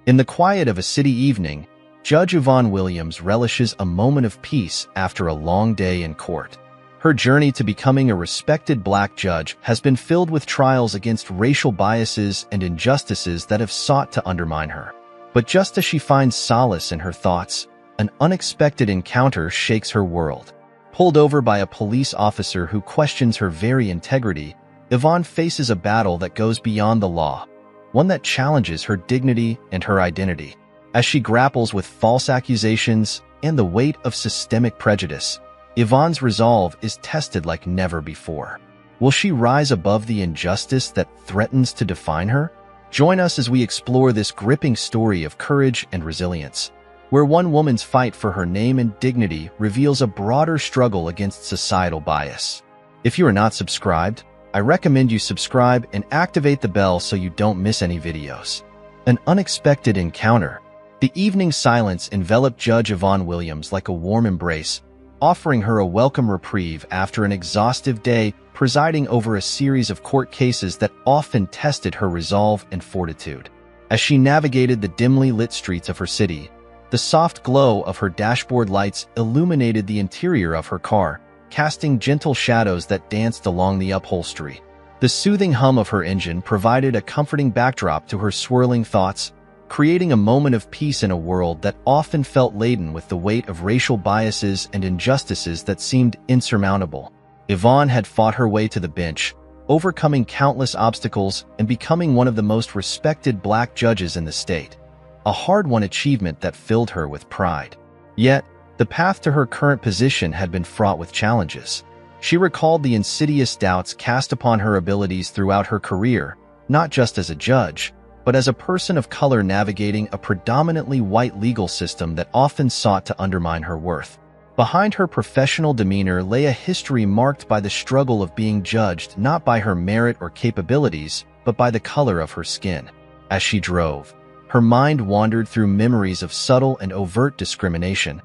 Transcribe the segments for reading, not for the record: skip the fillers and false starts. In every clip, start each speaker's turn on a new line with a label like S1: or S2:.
S1: In the quiet of a city evening, Judge Yvonne Williams relishes a moment of peace after a long day in court. Her journey to becoming a respected black judge has been filled with trials against racial biases and injustices that have sought to undermine her. But just as she finds solace in her thoughts, an unexpected encounter shakes her world. Pulled over by a police officer who questions her very integrity, Yvonne faces a battle that goes beyond the law, one that challenges her dignity and her identity. As she grapples with false accusations and the weight of systemic prejudice, Yvonne's resolve is tested like never before. Will she rise above the injustice that threatens to define her? Join us as we explore this gripping story of courage and resilience, where one woman's fight for her name and dignity reveals a broader struggle against societal bias. If you are not subscribed, I recommend you subscribe and activate the bell so you don't miss any videos. An unexpected encounter. The evening silence enveloped Judge Yvonne Williams like a warm embrace, offering her a welcome reprieve after an exhaustive day presiding over a series of court cases that often tested her resolve and fortitude. As she navigated the dimly lit streets of her city, the soft glow of her dashboard lights illuminated the interior of her car, casting gentle shadows that danced along the upholstery. The soothing hum of her engine provided a comforting backdrop to her swirling thoughts, creating a moment of peace in a world that often felt laden with the weight of racial biases and injustices that seemed insurmountable. Yvonne had fought her way to the bench, overcoming countless obstacles and becoming one of the most respected black judges in the state, a hard-won achievement that filled her with pride. Yet, the path to her current position had been fraught with challenges. She recalled the insidious doubts cast upon her abilities throughout her career, not just as a judge, but as a person of color navigating a predominantly white legal system that often sought to undermine her worth. Behind her professional demeanor lay a history marked by the struggle of being judged not by her merit or capabilities, but by the color of her skin. As she drove, her mind wandered through memories of subtle and overt discrimination,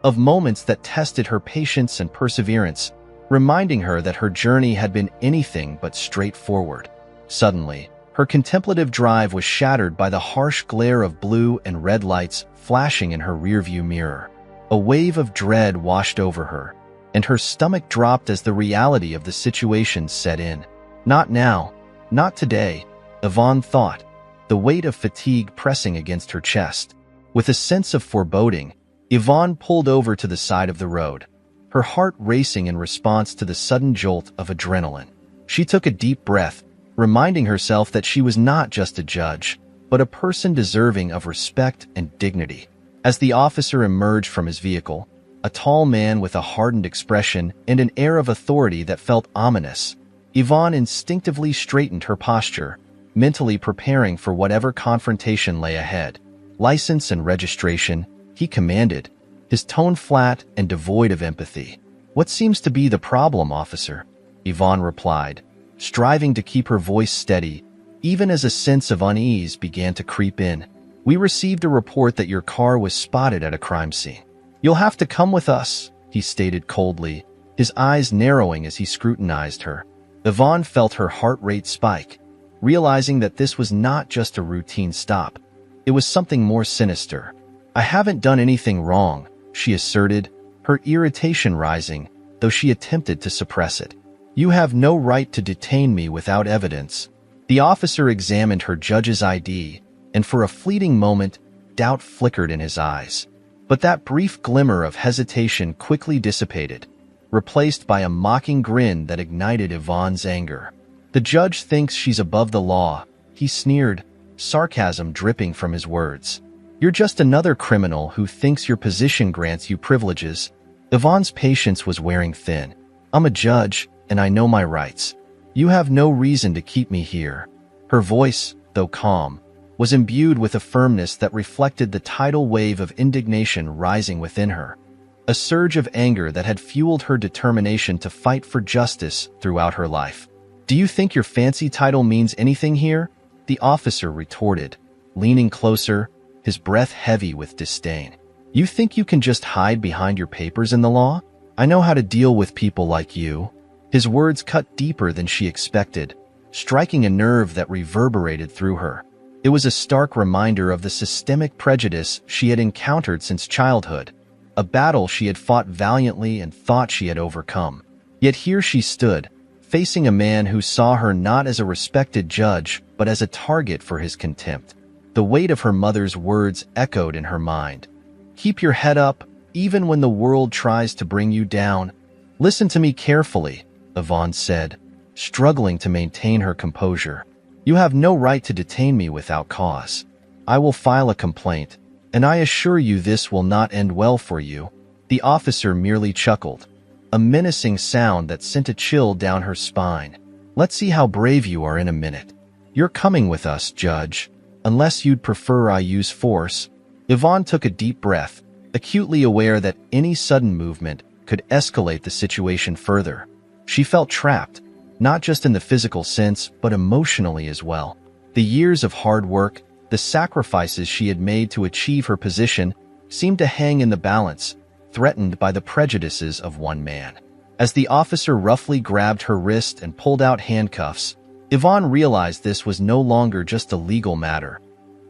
S1: of moments that tested her patience and perseverance, reminding her that her journey had been anything but straightforward. Suddenly, her contemplative drive was shattered by the harsh glare of blue and red lights flashing in her rearview mirror. A wave of dread washed over her, and her stomach dropped as the reality of the situation set in. Not now, not today, Yvonne thought, the weight of fatigue pressing against her chest. With a sense of foreboding, Yvonne pulled over to the side of the road, her heart racing in response to the sudden jolt of adrenaline. She took a deep breath, reminding herself that she was not just a judge, but a person deserving of respect and dignity. As the officer emerged from his vehicle, a tall man with a hardened expression and an air of authority that felt ominous, Yvonne instinctively straightened her posture, mentally preparing for whatever confrontation lay ahead. "License and registration," he commanded, his tone flat and devoid of empathy. "What seems to be the problem, officer?" Yvonne replied, striving to keep her voice steady, even as a sense of unease began to creep in. "We received a report that your car was spotted at a crime scene." "You'll have to come with us," he stated coldly, his eyes narrowing as he scrutinized her. Yvonne felt her heart rate spike, realizing that this was not just a routine stop. It was something more sinister. "I haven't done anything wrong," she asserted, her irritation rising, though she attempted to suppress it. "You have no right to detain me without evidence." The officer examined her judge's ID, and for a fleeting moment, doubt flickered in his eyes. But that brief glimmer of hesitation quickly dissipated, replaced by a mocking grin that ignited Yvonne's anger. "The judge thinks she's above the law," he sneered, sarcasm dripping from his words. "You're just another criminal who thinks your position grants you privileges." Yvonne's patience was wearing thin. "I'm a judge, and I know my rights. You have no reason to keep me here." Her voice, though calm, was imbued with a firmness that reflected the tidal wave of indignation rising within her, a surge of anger that had fueled her determination to fight for justice throughout her life. "Do you think your fancy title means anything here?" the officer retorted, leaning closer, his breath heavy with disdain. "You think you can just hide behind your papers in the law? I know how to deal with people like you." His words cut deeper than she expected, striking a nerve that reverberated through her. It was a stark reminder of the systemic prejudice she had encountered since childhood, a battle she had fought valiantly and thought she had overcome. Yet here she stood, facing a man who saw her not as a respected judge, but as a target for his contempt. The weight of her mother's words echoed in her mind. "Keep your head up, even when the world tries to bring you down." "Listen to me carefully," Yvonne said, struggling to maintain her composure. "You have no right to detain me without cause. I will file a complaint, and I assure you this will not end well for you." The officer merely chuckled, a menacing sound that sent a chill down her spine. "Let's see how brave you are in a minute. You're coming with us, Judge, unless you'd prefer I use force." Yvonne took a deep breath, acutely aware that any sudden movement could escalate the situation further. She felt trapped, not just in the physical sense, but emotionally as well. The years of hard work, the sacrifices she had made to achieve her position, seemed to hang in the balance, threatened by the prejudices of one man. As the officer roughly grabbed her wrist and pulled out handcuffs, Yvonne realized this was no longer just a legal matter.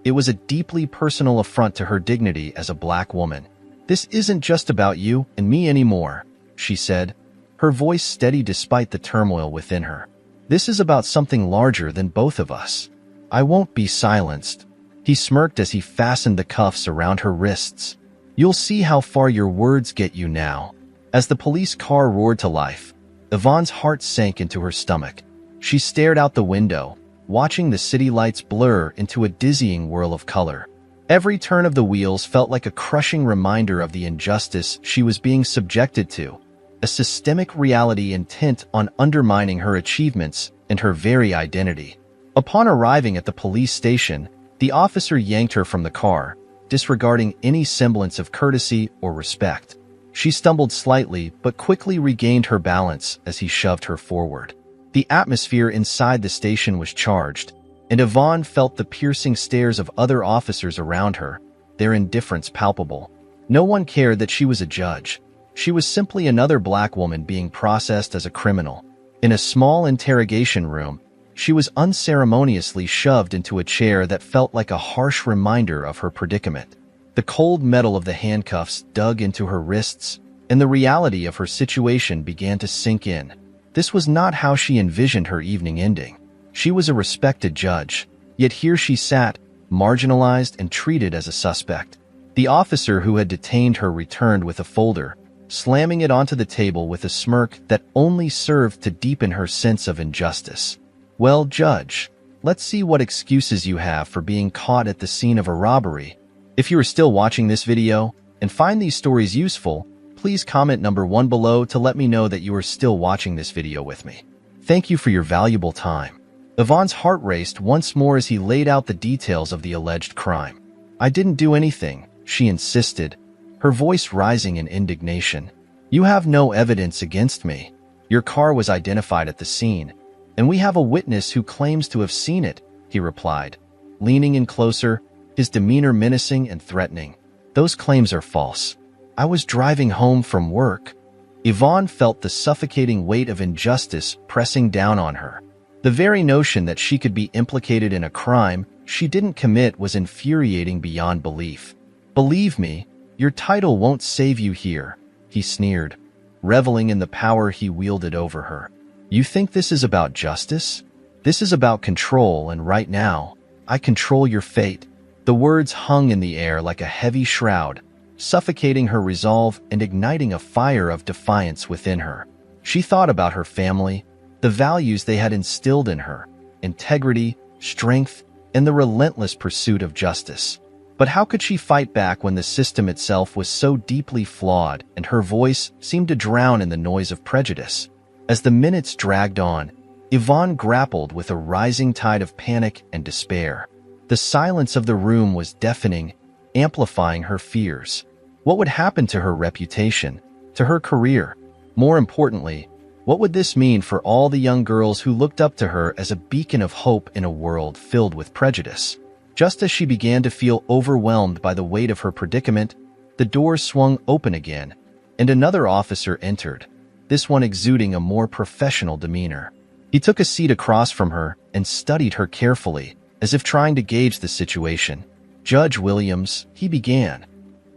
S1: It was a deeply personal affront to her dignity as a black woman. "This isn't just about you and me anymore," she said, her voice steady despite the turmoil within her. "This is about something larger than both of us. I won't be silenced." He smirked as he fastened the cuffs around her wrists. "You'll see how far your words get you now." As the police car roared to life, Yvonne's heart sank into her stomach. She stared out the window, watching the city lights blur into a dizzying whirl of color. Every turn of the wheels felt like a crushing reminder of the injustice she was being subjected to, a systemic reality intent on undermining her achievements and her very identity. Upon arriving at the police station, the officer yanked her from the car, disregarding any semblance of courtesy or respect. She stumbled slightly but quickly regained her balance as he shoved her forward. The atmosphere inside the station was charged, and Yvonne felt the piercing stares of other officers around her, their indifference palpable. No one cared that she was a judge. She was simply another black woman being processed as a criminal. In a small interrogation room, she was unceremoniously shoved into a chair that felt like a harsh reminder of her predicament. The cold metal of the handcuffs dug into her wrists, and the reality of her situation began to sink in. This was not how she envisioned her evening ending. She was a respected judge, yet here she sat, marginalized and treated as a suspect. The officer who had detained her returned with a folder, slamming it onto the table with a smirk that only served to deepen her sense of injustice. "Well, Judge, let's see what excuses you have for being caught at the scene of a robbery." If you are still watching this video and find these stories useful, please comment number 1 below to let me know that you are still watching this video with me. Thank you for your valuable time. Yvonne's heart raced once more as he laid out the details of the alleged crime. "I didn't do anything," she insisted, her voice rising in indignation. "You have no evidence against me. Your car was identified at the scene, and we have a witness who claims to have seen it," he replied, leaning in closer, his demeanor menacing and threatening. "Those claims are false. I was driving home from work." Yvonne felt the suffocating weight of injustice pressing down on her. The very notion that she could be implicated in a crime she didn't commit was infuriating beyond belief. "Believe me, your title won't save you here," he sneered, reveling in the power he wielded over her. "You think this is about justice? This is about control, and right now, I control your fate." The words hung in the air like a heavy shroud, suffocating her resolve and igniting a fire of defiance within her. She thought about her family, the values they had instilled in her, integrity, strength, and the relentless pursuit of justice. But how could she fight back when the system itself was so deeply flawed and her voice seemed to drown in the noise of prejudice? As the minutes dragged on, Yvonne grappled with a rising tide of panic and despair. The silence of the room was deafening, amplifying her fears. What would happen to her reputation, to her career? More importantly, what would this mean for all the young girls who looked up to her as a beacon of hope in a world filled with prejudice? Just as she began to feel overwhelmed by the weight of her predicament, the door swung open again, and another officer entered, this one exuding a more professional demeanor. He took a seat across from her and studied her carefully, As if trying to gauge the situation. "Judge Williams," he began,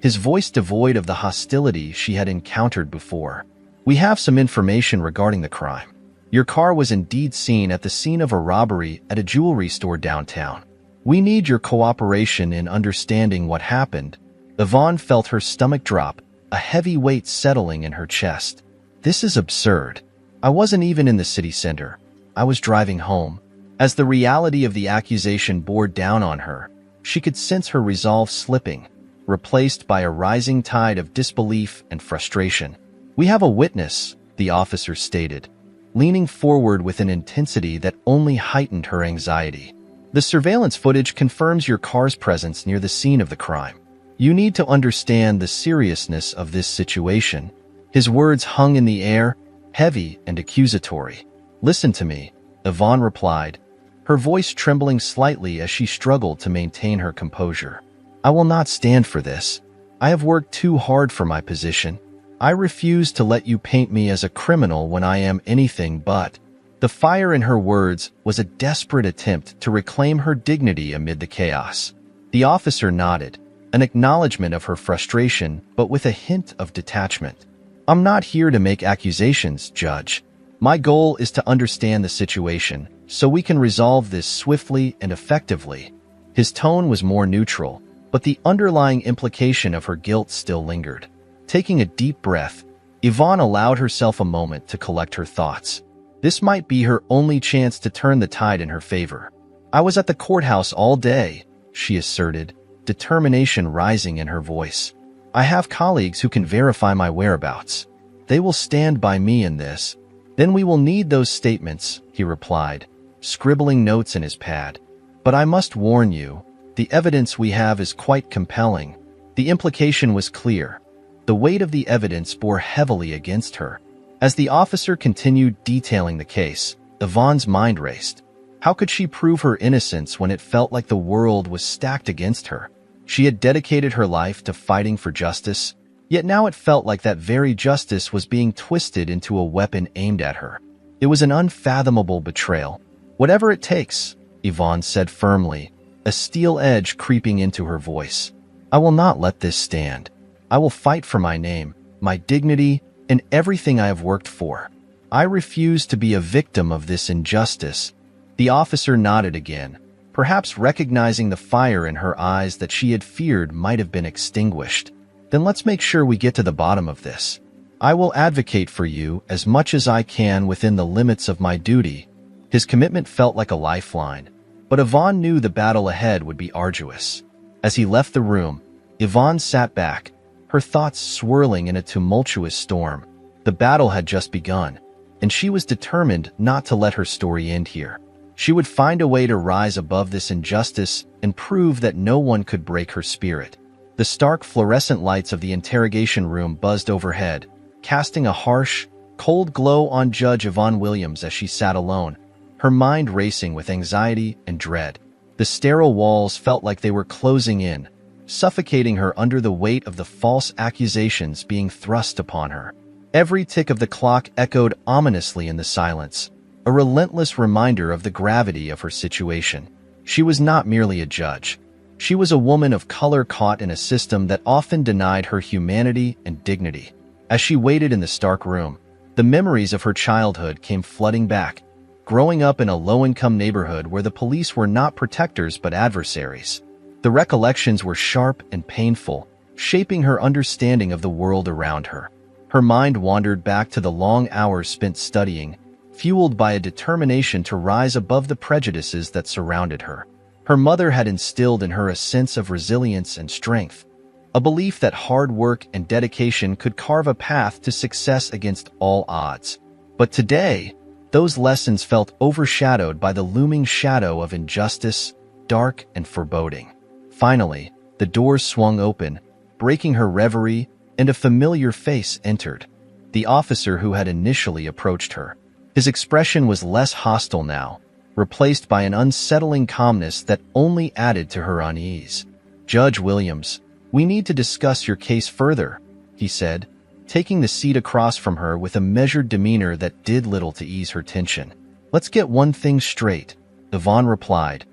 S1: his voice devoid of the hostility she had encountered before. "We have some information regarding the crime. Your car was indeed seen at the scene of a robbery at a jewelry store downtown. We need your cooperation in understanding what happened." Yvonne felt her stomach drop, a heavy weight settling in her chest. "This is absurd. I wasn't even in the city center. I was driving home." As the reality of the accusation bore down on her, she could sense her resolve slipping, replaced by a rising tide of disbelief and frustration. "We have a witness," the officer stated, leaning forward with an intensity that only heightened her anxiety. "The surveillance footage confirms your car's presence near the scene of the crime. You need to understand the seriousness of this situation." His words hung in the air, heavy and accusatory. "Listen to me," Yvonne replied, her voice trembling slightly as she struggled to maintain her composure. "I will not stand for this. I have worked too hard for my position. I refuse to let you paint me as a criminal when I am anything but." The fire in her words was a desperate attempt to reclaim her dignity amid the chaos. The officer nodded, an acknowledgement of her frustration, but with a hint of detachment. "I'm not here to make accusations, Judge. My goal is to understand the situation, so we can resolve this swiftly and effectively." His tone was more neutral, but the underlying implication of her guilt still lingered. Taking a deep breath, Yvonne allowed herself a moment to collect her thoughts. This might be her only chance to turn the tide in her favor. "I was at the courthouse all day," she asserted, determination rising in her voice. "I have colleagues who can verify my whereabouts. They will stand by me in this." "Then we will need those statements," he replied, scribbling notes in his pad. "But I must warn you, the evidence we have is quite compelling." The implication was clear. The weight of the evidence bore heavily against her. As the officer continued detailing the case, Yvonne's mind raced. How could she prove her innocence when it felt like the world was stacked against her? She had dedicated her life to fighting for justice, yet now it felt like that very justice was being twisted into a weapon aimed at her. It was an unfathomable betrayal. "Whatever it takes," Yvonne said firmly, a steel edge creeping into her voice. "I will not let this stand. I will fight for my name, my dignity, and everything I have worked for. I refuse to be a victim of this injustice." The officer nodded again, perhaps recognizing the fire in her eyes that she had feared might have been extinguished. "Then let's make sure we get to the bottom of this. I will advocate for you as much as I can within the limits of my duty." His commitment felt like a lifeline, but Yvonne knew the battle ahead would be arduous. As he left the room, Yvonne sat back, her thoughts swirling in a tumultuous storm. The battle had just begun, and she was determined not to let her story end here. She would find a way to rise above this injustice and prove that no one could break her spirit. The stark fluorescent lights of the interrogation room buzzed overhead, casting a harsh, cold glow on Judge Yvonne Williams as she sat alone, her mind racing with anxiety and dread. The sterile walls felt like they were closing in, suffocating her under the weight of the false accusations being thrust upon her. Every tick of the clock echoed ominously in the silence, a relentless reminder of the gravity of her situation. She was not merely a judge. She was a woman of color caught in a system that often denied her humanity and dignity. As she waited in the stark room, the memories of her childhood came flooding back, growing up in a low-income neighborhood where the police were not protectors but adversaries. The recollections were sharp and painful, shaping her understanding of the world around her. Her mind wandered back to the long hours spent studying, fueled by a determination to rise above the prejudices that surrounded her. Her mother had instilled in her a sense of resilience and strength, a belief that hard work and dedication could carve a path to success against all odds. But today, those lessons felt overshadowed by the looming shadow of injustice, dark and foreboding. Finally, the doors swung open, breaking her reverie, and a familiar face entered. The officer who had initially approached her. His expression was less hostile now, replaced by an unsettling calmness that only added to her unease. "Judge Williams, we need to discuss your case further," he said, taking the seat across from her with a measured demeanor that did little to ease her tension. "Let's get one thing straight," Yvonne replied,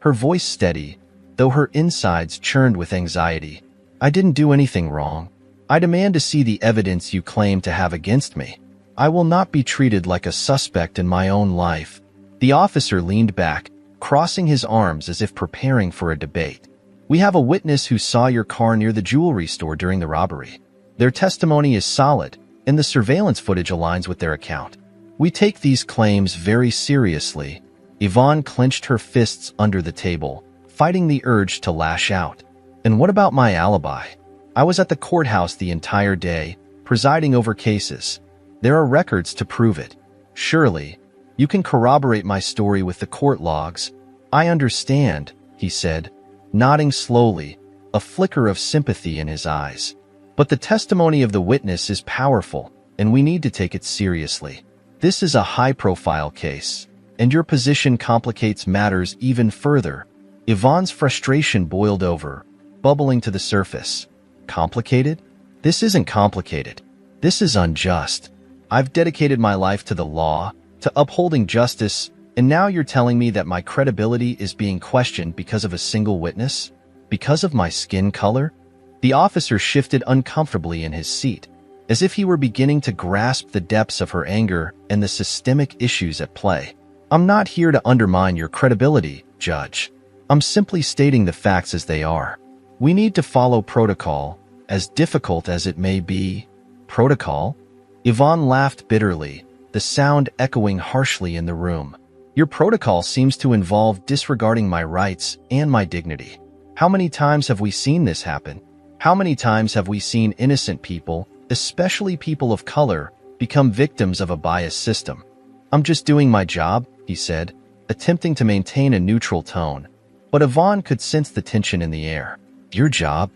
S1: her voice steady, though her insides churned with anxiety. "I didn't do anything wrong. I demand to see the evidence you claim to have against me. I will not be treated like a suspect in my own life." The officer leaned back, crossing his arms as if preparing for a debate. "We have a witness who saw your car near the jewelry store during the robbery. Their testimony is solid, and the surveillance footage aligns with their account. We take these claims very seriously." Yvonne clenched her fists under the table, fighting the urge to lash out. "And what about my alibi? I was at the courthouse the entire day, presiding over cases. There are records to prove it. Surely, you can corroborate my story with the court logs." "I understand," he said, nodding slowly, a flicker of sympathy in his eyes. "But the testimony of the witness is powerful, and we need to take it seriously. This is a high-profile case, and your position complicates matters even further." Yvonne's frustration boiled over, bubbling to the surface. "Complicated? This isn't complicated. This is unjust. I've dedicated my life to the law, to upholding justice, and now you're telling me that my credibility is being questioned because of a single witness? Because of my skin color?" The officer shifted uncomfortably in his seat, as if he were beginning to grasp the depths of her anger and the systemic issues at play. "I'm not here to undermine your credibility, Judge. I'm simply stating the facts as they are. We need to follow protocol, as difficult as it may be." "Protocol?" Yvonne laughed bitterly, the sound echoing harshly in the room. "Your protocol seems to involve disregarding my rights and my dignity. How many times have we seen this happen? How many times have we seen innocent people, especially people of color, become victims of a biased system?" "I'm just doing my job," he said, attempting to maintain a neutral tone. But Yvonne could sense the tension in the air. "Your job?"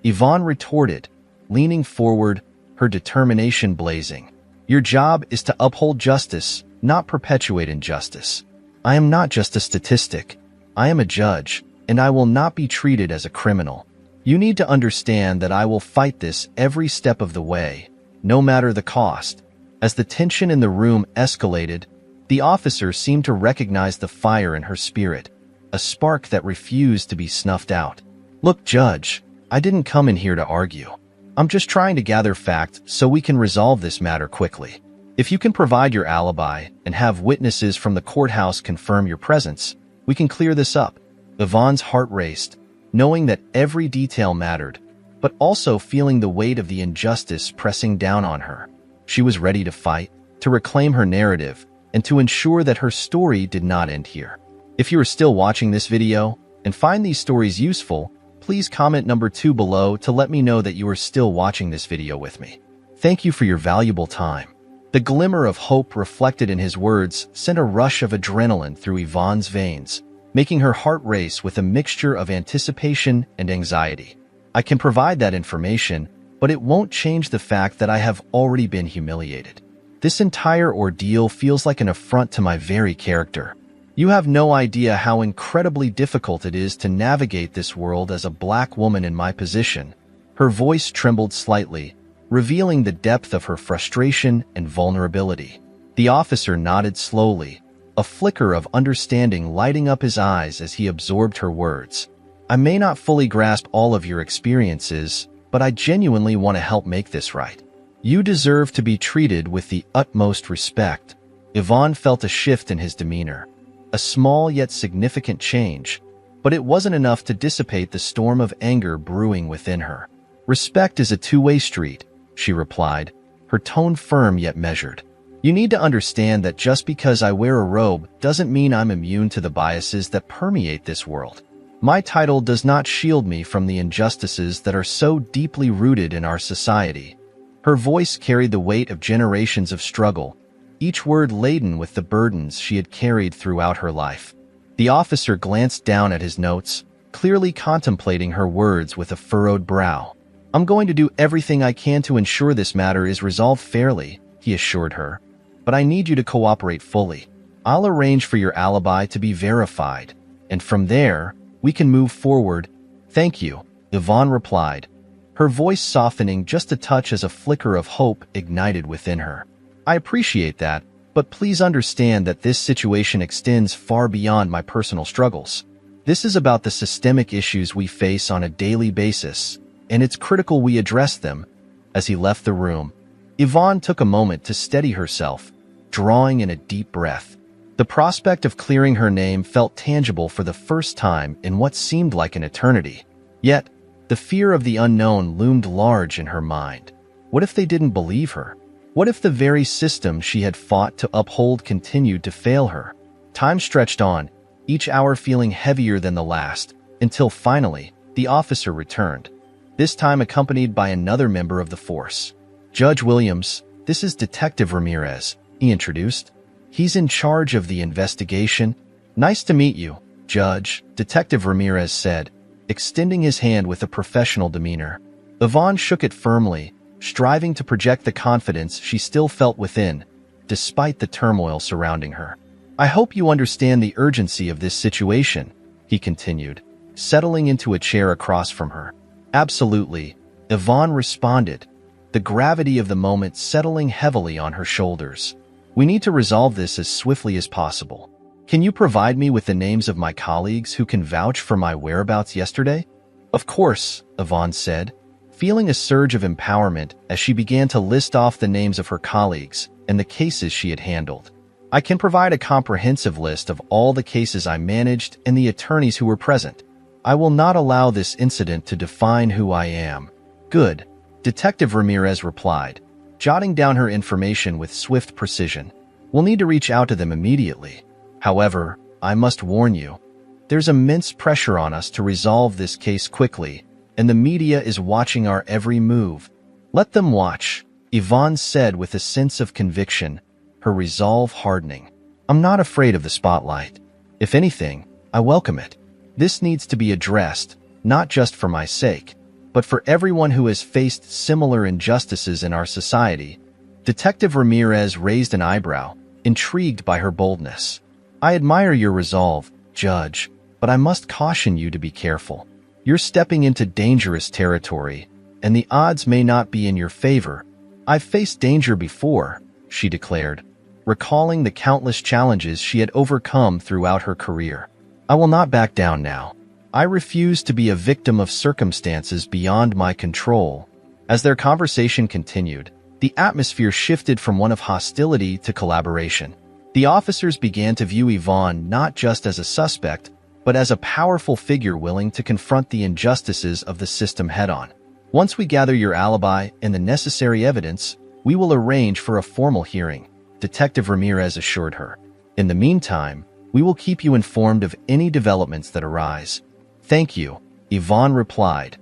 S1: Yvonne retorted, leaning forward, her determination blazing. "Your job is to uphold justice, not perpetuate injustice. I am not just a statistic. I am a judge, and I will not be treated as a criminal. You need to understand that I will fight this every step of the way, no matter the cost." As the tension in the room escalated, the officer seemed to recognize the fire in her spirit, a spark that refused to be snuffed out. "Look, Judge, I didn't come in here to argue. I'm just trying to gather facts so we can resolve this matter quickly. If you can provide your alibi and have witnesses from the courthouse confirm your presence, we can clear this up." Yvonne's heart raced, knowing that every detail mattered, but also feeling the weight of the injustice pressing down on her. She was ready to fight, to reclaim her narrative, and to ensure that her story did not end here. If you are still watching this video and find these stories useful, please comment number 2 below to let me know that you are still watching this video with me. Thank you for your valuable time. The glimmer of hope reflected in his words sent a rush of adrenaline through Yvonne's veins, making her heart race with a mixture of anticipation and anxiety. "I can provide that information, but it won't change the fact that I have already been humiliated. This entire ordeal feels like an affront to my very character. You have no idea how incredibly difficult it is to navigate this world as a black woman in my position." Her voice trembled slightly, revealing the depth of her frustration and vulnerability. The officer nodded slowly, a flicker of understanding lighting up his eyes as he absorbed her words. "I may not fully grasp all of your experiences, but I genuinely want to help make this right. You deserve to be treated with the utmost respect." Yvonne felt a shift in his demeanor, a small yet significant change, but it wasn't enough to dissipate the storm of anger brewing within her. "Respect is a two-way street," she replied, her tone firm yet measured. "You need to understand that just because I wear a robe doesn't mean I'm immune to the biases that permeate this world. My title does not shield me from the injustices that are so deeply rooted in our society." Her voice carried the weight of generations of struggle, each word laden with the burdens she had carried throughout her life. The officer glanced down at his notes, clearly contemplating her words with a furrowed brow. "I'm going to do everything I can to ensure this matter is resolved fairly," he assured her. "But I need you to cooperate fully. I'll arrange for your alibi to be verified, and from there, we can move forward." "Thank you," Yvonne replied, her voice softening just a touch as a flicker of hope ignited within her. "I appreciate that, but please understand that this situation extends far beyond my personal struggles." This is about the systemic issues we face on a daily basis, and it's critical we address them." As he left the room, Yvonne took a moment to steady herself, drawing in a deep breath. The prospect of clearing her name felt tangible for the first time in what seemed like an eternity. Yet, the fear of the unknown loomed large in her mind. What if they didn't believe her? What if the very system she had fought to uphold continued to fail her? Time stretched on, each hour feeling heavier than the last, until finally, the officer returned, this time accompanied by another member of the force. "Judge Williams, this is Detective Ramirez," he introduced. "He's in charge of the investigation." "Nice to meet you, Judge," Detective Ramirez said, extending his hand with a professional demeanor. Yvonne shook it firmly, striving to project the confidence she still felt within, despite the turmoil surrounding her. "I hope you understand the urgency of this situation," he continued, settling into a chair across from her. "Absolutely," Yvonne responded, the gravity of the moment settling heavily on her shoulders. "We need to resolve this as swiftly as possible. Can you provide me with the names of my colleagues who can vouch for my whereabouts yesterday?" "Of course," Yvonne said, feeling a surge of empowerment as she began to list off the names of her colleagues and the cases she had handled. "I can provide a comprehensive list of all the cases I managed and the attorneys who were present. I will not allow this incident to define who I am." "Good," Detective Ramirez replied, jotting down her information with swift precision. "We'll need to reach out to them immediately. However, I must warn you, there's immense pressure on us to resolve this case quickly, and the media is watching our every move." "Let them watch," Yvonne said with a sense of conviction, her resolve hardening. "I'm not afraid of the spotlight. If anything, I welcome it. This needs to be addressed, not just for my sake, but for everyone who has faced similar injustices in our society." Detective Ramirez raised an eyebrow, intrigued by her boldness. "I admire your resolve, Judge, but I must caution you to be careful. You're stepping into dangerous territory, and the odds may not be in your favor." "I've faced danger before," she declared, recalling the countless challenges she had overcome throughout her career. "I will not back down now. I refuse to be a victim of circumstances beyond my control." As their conversation continued, the atmosphere shifted from one of hostility to collaboration. The officers began to view Yvonne not just as a suspect, but as a powerful figure willing to confront the injustices of the system head-on. "Once we gather your alibi and the necessary evidence, we will arrange for a formal hearing," Detective Ramirez assured her. "In the meantime, we will keep you informed of any developments that arise." "Thank you," Yvonne replied,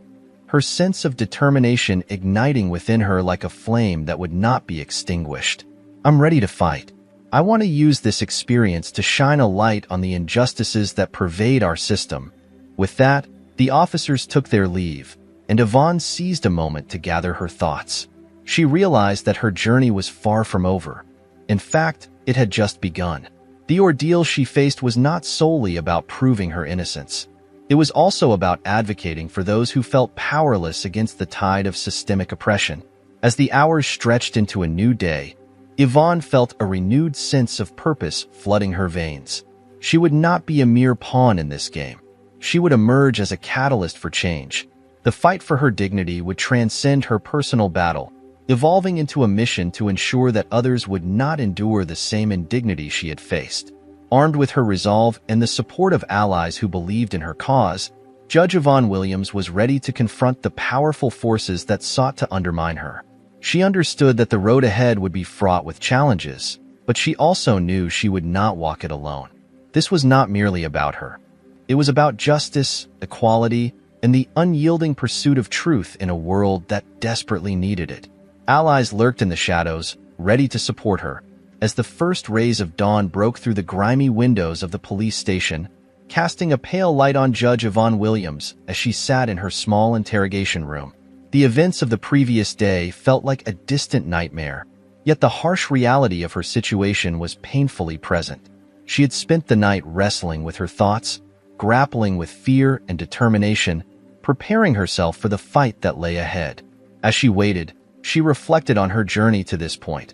S1: her sense of determination igniting within her like a flame that would not be extinguished. "I'm ready to fight. I want to use this experience to shine a light on the injustices that pervade our system." With that, the officers took their leave, and Yvonne seized a moment to gather her thoughts. She realized that her journey was far from over. In fact, it had just begun. The ordeal she faced was not solely about proving her innocence. It was also about advocating for those who felt powerless against the tide of systemic oppression. As the hours stretched into a new day, Yvonne felt a renewed sense of purpose flooding her veins. She would not be a mere pawn in this game. She would emerge as a catalyst for change. The fight for her dignity would transcend her personal battle, evolving into a mission to ensure that others would not endure the same indignity she had faced. Armed with her resolve and the support of allies who believed in her cause, Judge Yvonne Williams was ready to confront the powerful forces that sought to undermine her. She understood that the road ahead would be fraught with challenges, but she also knew she would not walk it alone. This was not merely about her. It was about justice, equality, and the unyielding pursuit of truth in a world that desperately needed it. Allies lurked in the shadows, ready to support her. As the first rays of dawn broke through the grimy windows of the police station, casting a pale light on Judge Yvonne Williams as she sat in her small interrogation room. The events of the previous day felt like a distant nightmare, yet the harsh reality of her situation was painfully present. She had spent the night wrestling with her thoughts, grappling with fear and determination, preparing herself for the fight that lay ahead. As she waited, she reflected on her journey to this point.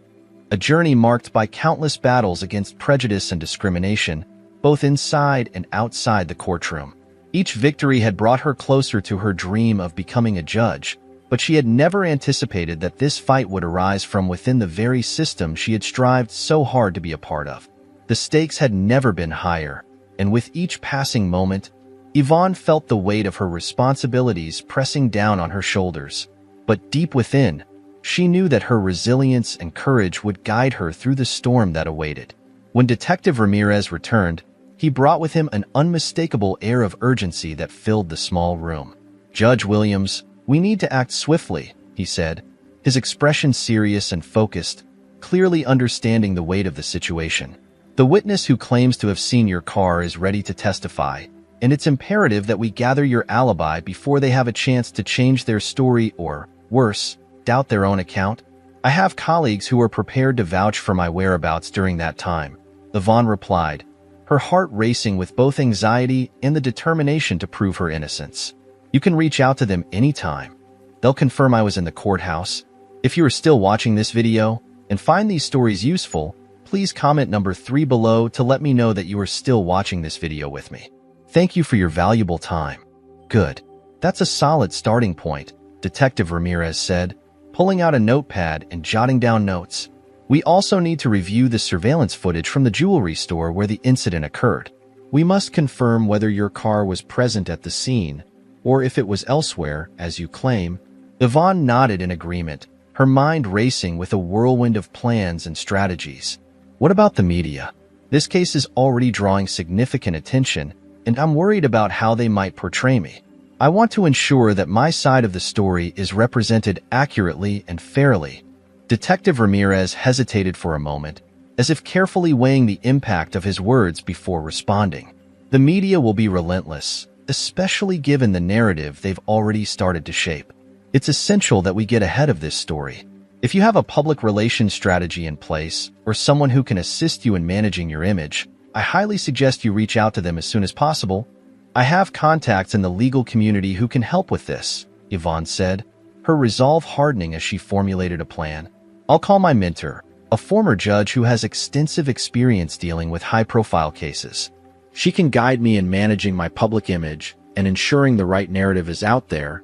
S1: A journey marked by countless battles against prejudice and discrimination, both inside and outside the courtroom. Each victory had brought her closer to her dream of becoming a judge, but she had never anticipated that this fight would arise from within the very system she had strived so hard to be a part of. The stakes had never been higher, and with each passing moment, Yvonne felt the weight of her responsibilities pressing down on her shoulders. But deep within, she knew that her resilience and courage would guide her through the storm that awaited. When Detective Ramirez returned, he brought with him an unmistakable air of urgency that filled the small room. "Judge Williams, we need to act swiftly," he said, his expression serious and focused, clearly understanding the weight of the situation. "The witness who claims to have seen your car is ready to testify, and it's imperative that we gather your alibi before they have a chance to change their story or, worse, doubt their own account. I have colleagues who are prepared to vouch for my whereabouts during that time," Yvonne replied, her heart racing with both anxiety and the determination to prove her innocence. "You can reach out to them anytime. They'll confirm I was in the courthouse." If you are still watching this video and find these stories useful, please comment number 3 below to let me know that you are still watching this video with me. Thank you for your valuable time. "Good. That's a solid starting point," Detective Ramirez said, pulling out a notepad and jotting down notes. "We also need to review the surveillance footage from the jewelry store where the incident occurred. We must confirm whether your car was present at the scene, or if it was elsewhere, as you claim." Yvonne nodded in agreement, her mind racing with a whirlwind of plans and strategies. "What about the media? This case is already drawing significant attention, and I'm worried about how they might portray me. I want to ensure that my side of the story is represented accurately and fairly." Detective Ramirez hesitated for a moment, as if carefully weighing the impact of his words before responding. "The media will be relentless, especially given the narrative they've already started to shape. It's essential that we get ahead of this story. If you have a public relations strategy in place, or someone who can assist you in managing your image, I highly suggest you reach out to them as soon as possible. I have contacts in the legal community who can help with this," Yvonne said, her resolve hardening as she formulated a plan. "I'll call my mentor, a former judge who has extensive experience dealing with high-profile cases. She can guide me in managing my public image and ensuring the right narrative is out there."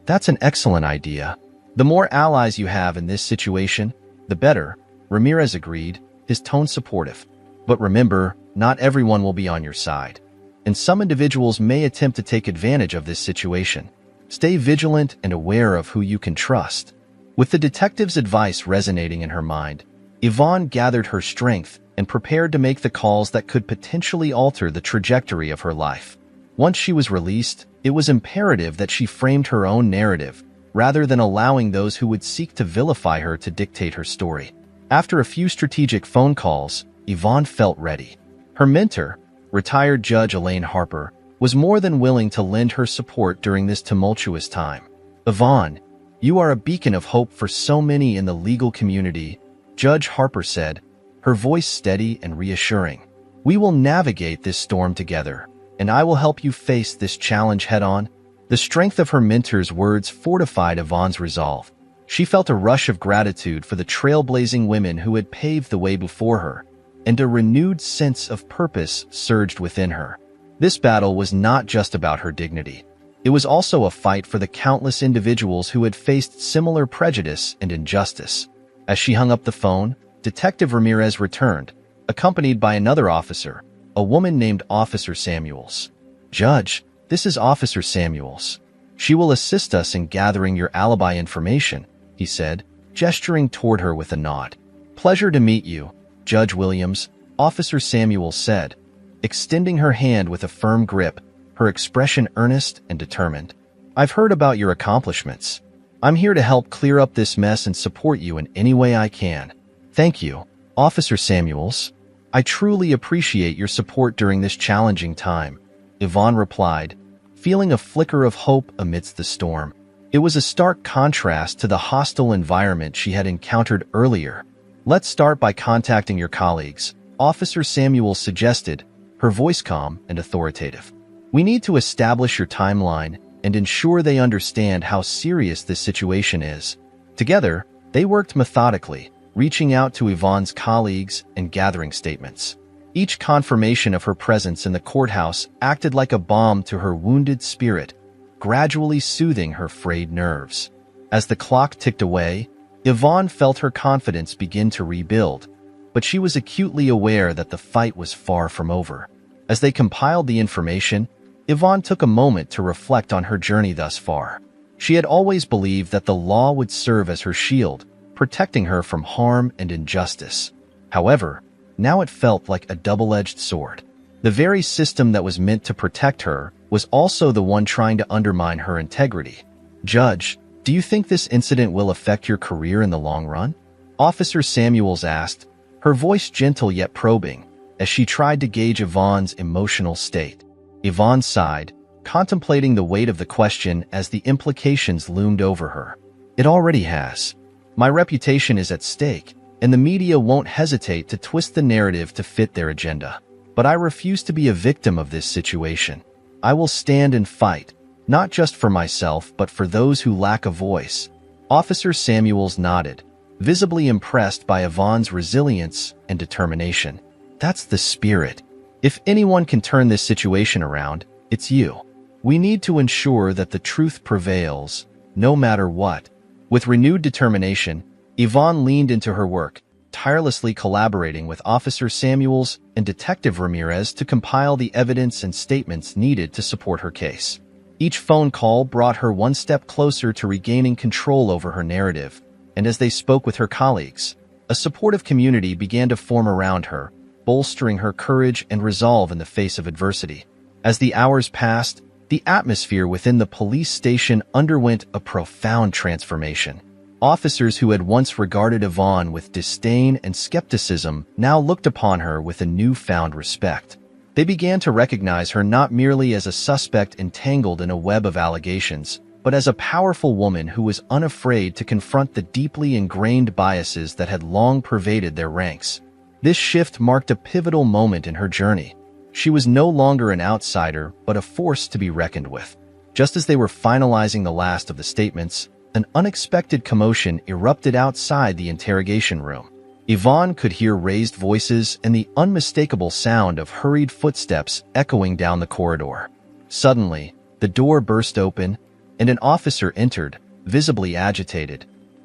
S1: "That's an excellent idea. The more allies you have in this situation, the better," Ramirez agreed, his tone supportive. "But remember, not everyone will be on your side, and some individuals may attempt to take advantage of this situation. Stay vigilant and aware of who you can trust." With the detective's advice resonating in her mind, Yvonne gathered her strength and prepared to make the calls that could potentially alter the trajectory of her life. Once she was released, it was imperative that she framed her own narrative, rather than allowing those who would seek to vilify her to dictate her story. After a few strategic phone calls, Yvonne felt ready. Her mentor, retired Judge Elaine Harper, was more than willing to lend her support during this tumultuous time. "Yvonne, you are a beacon of hope for so many in the legal community," Judge Harper said, her voice steady and reassuring. "We will navigate this storm together, and I will help you face this challenge head-on." The strength of her mentor's words fortified Yvonne's resolve. She felt a rush of gratitude for the trailblazing women who had paved the way before her, and a renewed sense of purpose surged within her. This battle was not just about her dignity. It was also a fight for the countless individuals who had faced similar prejudice and injustice. As she hung up the phone, Detective Ramirez returned, accompanied by another officer, a woman named Officer Samuels. "Judge, this is Officer Samuels. She will assist us in gathering your alibi information," he said, gesturing toward her with a nod. "Pleasure to meet you, Judge Williams," Officer Samuels said, extending her hand with a firm grip, her expression earnest and determined. "I've heard about your accomplishments. I'm here to help clear up this mess and support you in any way I can." "Thank you, Officer Samuels. I truly appreciate your support during this challenging time," Yvonne replied, feeling a flicker of hope amidst the storm. It was a stark contrast to the hostile environment she had encountered earlier. "Let's start by contacting your colleagues," Officer Samuels suggested, her voice calm and authoritative. "We need to establish your timeline and ensure they understand how serious this situation is." Together, they worked methodically, reaching out to Yvonne's colleagues and gathering statements. Each confirmation of her presence in the courthouse acted like a balm to her wounded spirit, gradually soothing her frayed nerves. As the clock ticked away, Yvonne felt her confidence begin to rebuild, but she was acutely aware that the fight was far from over. As they compiled the information, Yvonne took a moment to reflect on her journey thus far. She had always believed that the law would serve as her shield, protecting her from harm and injustice. However, now it felt like a double-edged sword. The very system that was meant to protect her was also the one trying to undermine her integrity. "Judge, do you think this incident will affect your career in the long run?" Officer Samuels asked, her voice gentle yet probing, as she tried to gauge Yvonne's emotional state. Yvonne sighed, contemplating the weight of the question as the implications loomed over her. "It already has. My reputation is at stake, and the media won't hesitate to twist the narrative to fit their agenda. But I refuse to be a victim of this situation. I will stand and fight, not just for myself but for those who lack a voice." Officer Samuels nodded, visibly impressed by Yvonne's resilience and determination. "That's the spirit. If anyone can turn this situation around, it's you. We need to ensure that the truth prevails, no matter what." With renewed determination, Yvonne leaned into her work, tirelessly collaborating with Officer Samuels and Detective Ramirez to compile the evidence and statements needed to support her case. Each phone call brought her one step closer to regaining control over her narrative, and as they spoke with her colleagues, a supportive community began to form around her, bolstering her courage and resolve in the face of adversity. As the hours passed, the atmosphere within the police station underwent a profound transformation. Officers who had once regarded Yvonne with disdain and skepticism now looked upon her with a newfound respect. They began to recognize her not merely as a suspect entangled in a web of allegations, but as a powerful woman who was unafraid to confront the deeply ingrained biases that had long pervaded their ranks. This shift marked a pivotal moment in her journey. She was no longer an outsider, but a force to be reckoned with. Just as they were finalizing the last of the statements, an unexpected commotion erupted outside the interrogation room. Yvonne could hear raised voices and the unmistakable sound of hurried footsteps echoing down the corridor. Suddenly, the door burst open, and an officer entered, visibly agitated,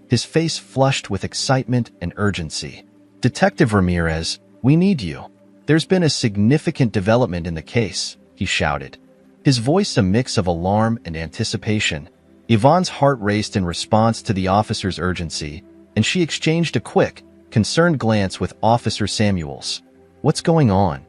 S1: his face flushed with excitement and urgency. "Detective Ramirez, we need you. There's been a significant development in the case," he shouted, his voice a mix of alarm and anticipation. Yvonne's heart raced in response to the officer's urgency, and she exchanged a quick, concerned glance with Officer Samuels. "What's going on?"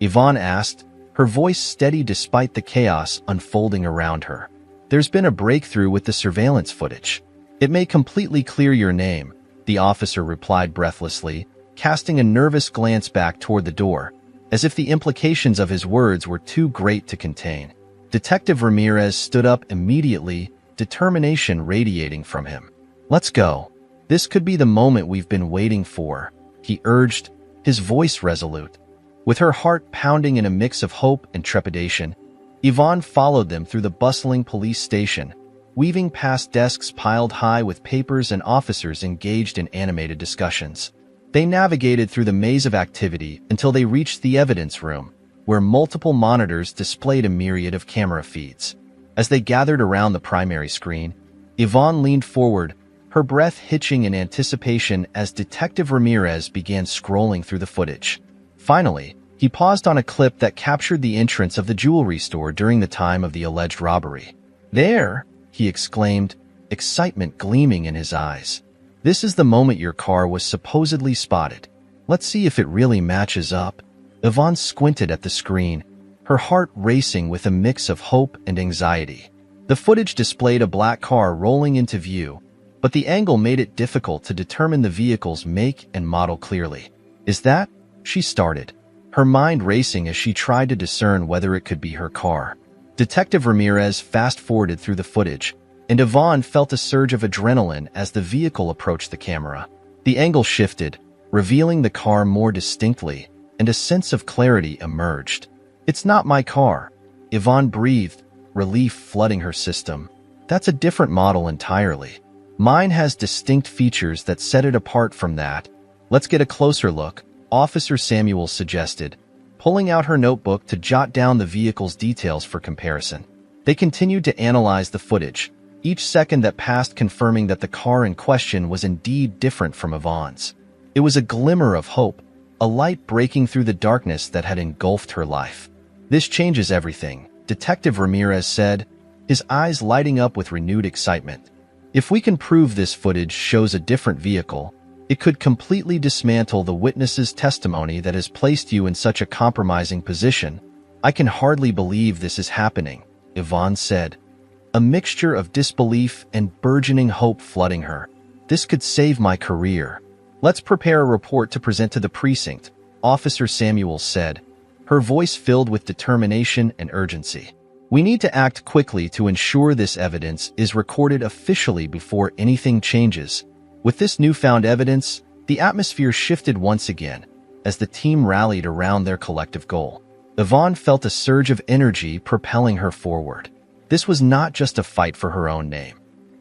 S1: Yvonne asked, her voice steady despite the chaos unfolding around her. "There's been a breakthrough with the surveillance footage. It may completely clear your name," the officer replied breathlessly, casting a nervous glance back toward the door, as if the implications of his words were too great to contain. Detective Ramirez stood up immediately, determination radiating from him. "Let's go. This could be the moment we've been waiting for," he urged, his voice resolute. With her heart pounding in a mix of hope and trepidation, Yvonne followed them through the bustling police station, weaving past desks piled high with papers and officers engaged in animated discussions. They navigated through the maze of activity until they reached the evidence room, where multiple monitors displayed a myriad of camera feeds. As they gathered around the primary screen, Yvonne leaned forward, her breath hitching in anticipation as Detective Ramirez began scrolling through the footage. Finally, he paused on a clip that captured the entrance of the jewelry store during the time of the alleged robbery. "There!" he exclaimed, excitement gleaming in his eyes. "This is the moment your car was supposedly spotted. Let's see if it really matches up." Yvonne squinted at the screen, her heart racing with a mix of hope and anxiety. The footage displayed a black car rolling into view, but the angle made it difficult to determine the vehicle's make and model clearly. "Is that?" she started, her mind racing as she tried to discern whether it could be her car. Detective Ramirez fast-forwarded through the footage, and Yvonne felt a surge of adrenaline as the vehicle approached the camera. The angle shifted, revealing the car more distinctly, and a sense of clarity emerged. "It's not my car," Yvonne breathed, relief flooding her system. "That's a different model entirely. Mine has distinct features that set it apart from that." "Let's get a closer look," Officer Samuels suggested, pulling out her notebook to jot down the vehicle's details for comparison. They continued to analyze the footage, each second that passed confirming that the car in question was indeed different from Yvonne's. It was a glimmer of hope, a light breaking through the darkness that had engulfed her life. "This changes everything," Detective Ramirez said, his eyes lighting up with renewed excitement. "If we can prove this footage shows a different vehicle, it could completely dismantle the witness's testimony that has placed you in such a compromising position. I can hardly believe this is happening," Yvonne said, a mixture of disbelief and burgeoning hope flooding her. "This could save my career." "Let's prepare a report to present to the precinct," Officer Samuels said, her voice filled with determination and urgency. "We need to act quickly to ensure this evidence is recorded officially before anything changes." With this newfound evidence, the atmosphere shifted once again as the team rallied around their collective goal. Yvonne felt a surge of energy propelling her forward. This was not just a fight for her own name.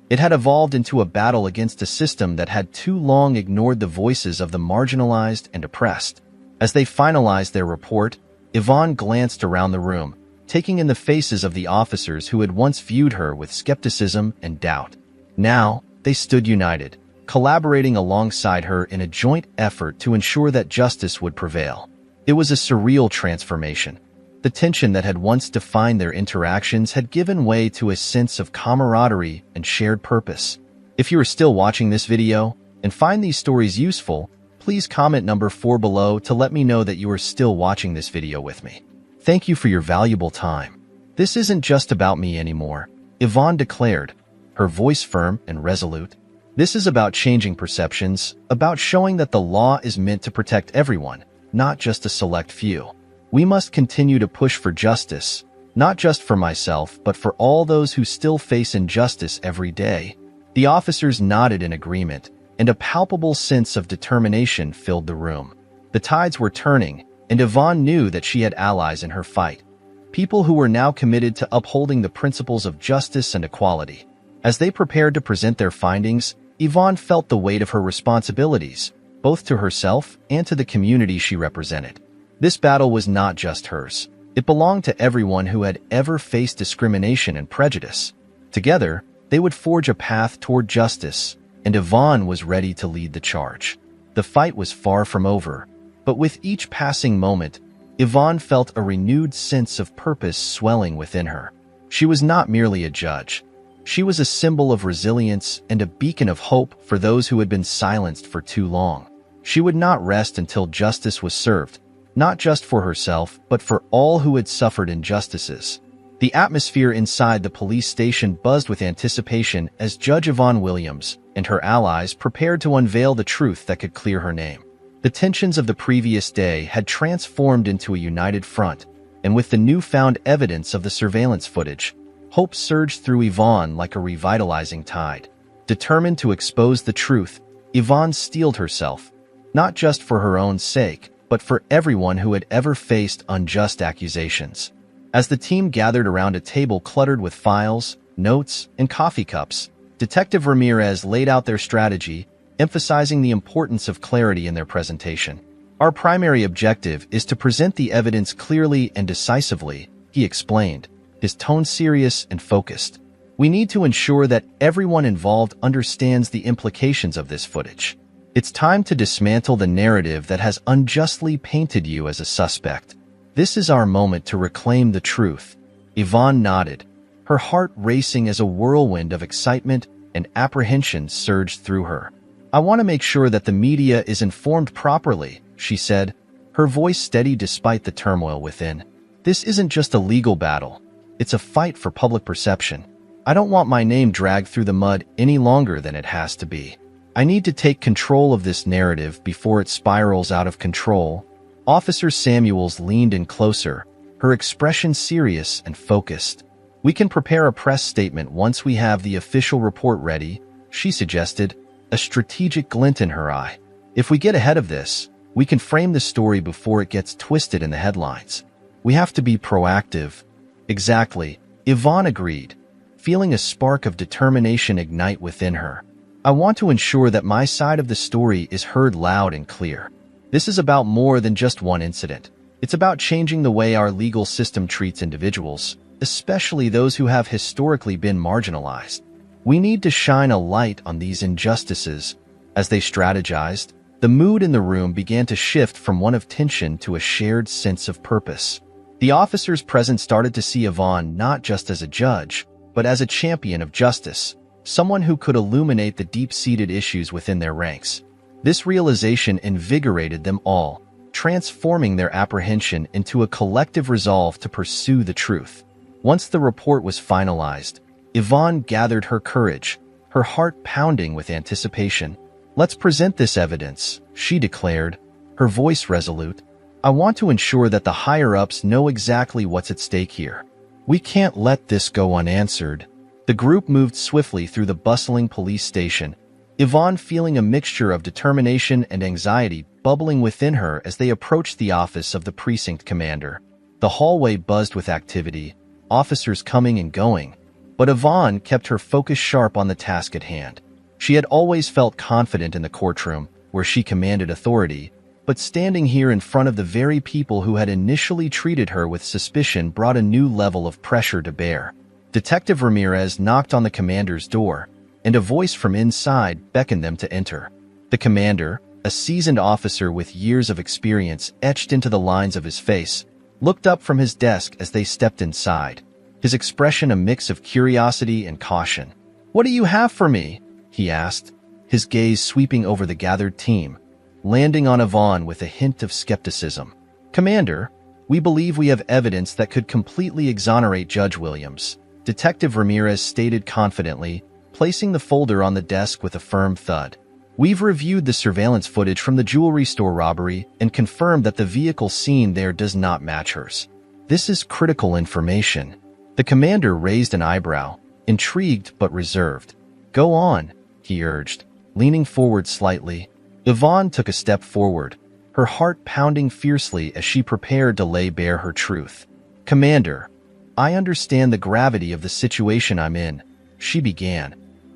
S1: It had evolved into a battle against a system that had too long ignored the voices of the marginalized and oppressed. As they finalized their report, Yvonne glanced around the room, taking in the faces of the officers who had once viewed her with skepticism and doubt. Now, they stood united, collaborating alongside her in a joint effort to ensure that justice would prevail. It was a surreal transformation. The tension that had once defined their interactions had given way to a sense of camaraderie and shared purpose. If you are still watching this video and find these stories useful, please comment number 4 below to let me know that you are still watching this video with me. Thank you for your valuable time. "This isn't just about me anymore," Yvonne declared, her voice firm and resolute. "This is about changing perceptions, about showing that the law is meant to protect everyone, not just a select few. We must continue to push for justice, not just for myself, but for all those who still face injustice every day." The officers nodded in agreement, and a palpable sense of determination filled the room. The tides were turning, and Yvonne knew that she had allies in her fight, people who were now committed to upholding the principles of justice and equality. As they prepared to present their findings, Yvonne felt the weight of her responsibilities, both to herself and to the community she represented. This battle was not just hers. It belonged to everyone who had ever faced discrimination and prejudice. Together, they would forge a path toward justice, and Yvonne was ready to lead the charge. The fight was far from over, but with each passing moment, Yvonne felt a renewed sense of purpose swelling within her. She was not merely a judge. She was a symbol of resilience and a beacon of hope for those who had been silenced for too long. She would not rest until justice was served, not just for herself, but for all who had suffered injustices. The atmosphere inside the police station buzzed with anticipation as Judge Yvonne Williams and her allies prepared to unveil the truth that could clear her name. The tensions of the previous day had transformed into a united front, and with the newfound evidence of the surveillance footage, hope surged through Yvonne like a revitalizing tide. Determined to expose the truth, Yvonne steeled herself, not just for her own sake, but for everyone who had ever faced unjust accusations. As the team gathered around a table cluttered with files, notes, and coffee cups, Detective Ramirez laid out their strategy, emphasizing the importance of clarity in their presentation. "Our primary objective is to present the evidence clearly and decisively," he explained, his tone serious and focused. "We need to ensure that everyone involved understands the implications of this footage. It's time to dismantle the narrative that has unjustly painted you as a suspect. This is our moment to reclaim the truth." Yvonne nodded, her heart racing as a whirlwind of excitement and apprehension surged through her. "I want to make sure that the media is informed properly," she said, her voice steady despite the turmoil within. "This isn't just a legal battle. It's a fight for public perception. I don't want my name dragged through the mud any longer than it has to be. I need to take control of this narrative before it spirals out of control." Officer Samuels leaned in closer, her expression serious and focused. "We can prepare a press statement once we have the official report ready," she suggested, a strategic glint in her eye. "If we get ahead of this, we can frame the story before it gets twisted in the headlines. We have to be proactive." "Exactly," Yvonne agreed, feeling a spark of determination ignite within her. "I want to ensure that my side of the story is heard loud and clear. This is about more than just one incident. It's about changing the way our legal system treats individuals, especially those who have historically been marginalized. We need to shine a light on these injustices." As they strategized, the mood in the room began to shift from one of tension to a shared sense of purpose. The officers present started to see Yvonne not just as a judge, but as a champion of justice, someone who could illuminate the deep-seated issues within their ranks. This realization invigorated them all, transforming their apprehension into a collective resolve to pursue the truth. Once the report was finalized, Yvonne gathered her courage, her heart pounding with anticipation. "Let's present this evidence," she declared, her voice resolute. "I want to ensure that the higher-ups know exactly what's at stake here. We can't let this go unanswered." The group moved swiftly through the bustling police station, Yvonne feeling a mixture of determination and anxiety bubbling within her as they approached the office of the precinct commander. The hallway buzzed with activity, officers coming and going, but Yvonne kept her focus sharp on the task at hand. She had always felt confident in the courtroom, where she commanded authority, but standing here in front of the very people who had initially treated her with suspicion brought a new level of pressure to bear. Detective Ramirez knocked on the commander's door, and a voice from inside beckoned them to enter. The commander, a seasoned officer with years of experience etched into the lines of his face, looked up from his desk as they stepped inside, his expression a mix of curiosity and caution. "What do you have for me?" he asked, his gaze sweeping over the gathered team, landing on Yvonne with a hint of skepticism. "Commander, we believe we have evidence that could completely exonerate Judge Williams," Detective Ramirez stated confidently, placing the folder on the desk with a firm thud. "We've reviewed the surveillance footage from the jewelry store robbery and confirmed that the vehicle seen there does not match hers. This is critical information." The commander raised an eyebrow, intrigued but reserved. "Go on," he urged, leaning forward slightly. Yvonne took a step forward, her heart pounding fiercely as she prepared to lay bare her truth. "Commander, I understand the gravity of the situation I'm in," she began,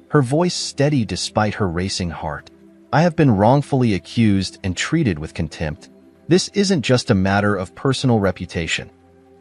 S1: her voice steady despite her racing heart. "I have been wrongfully accused and treated with contempt. This isn't just a matter of personal reputation.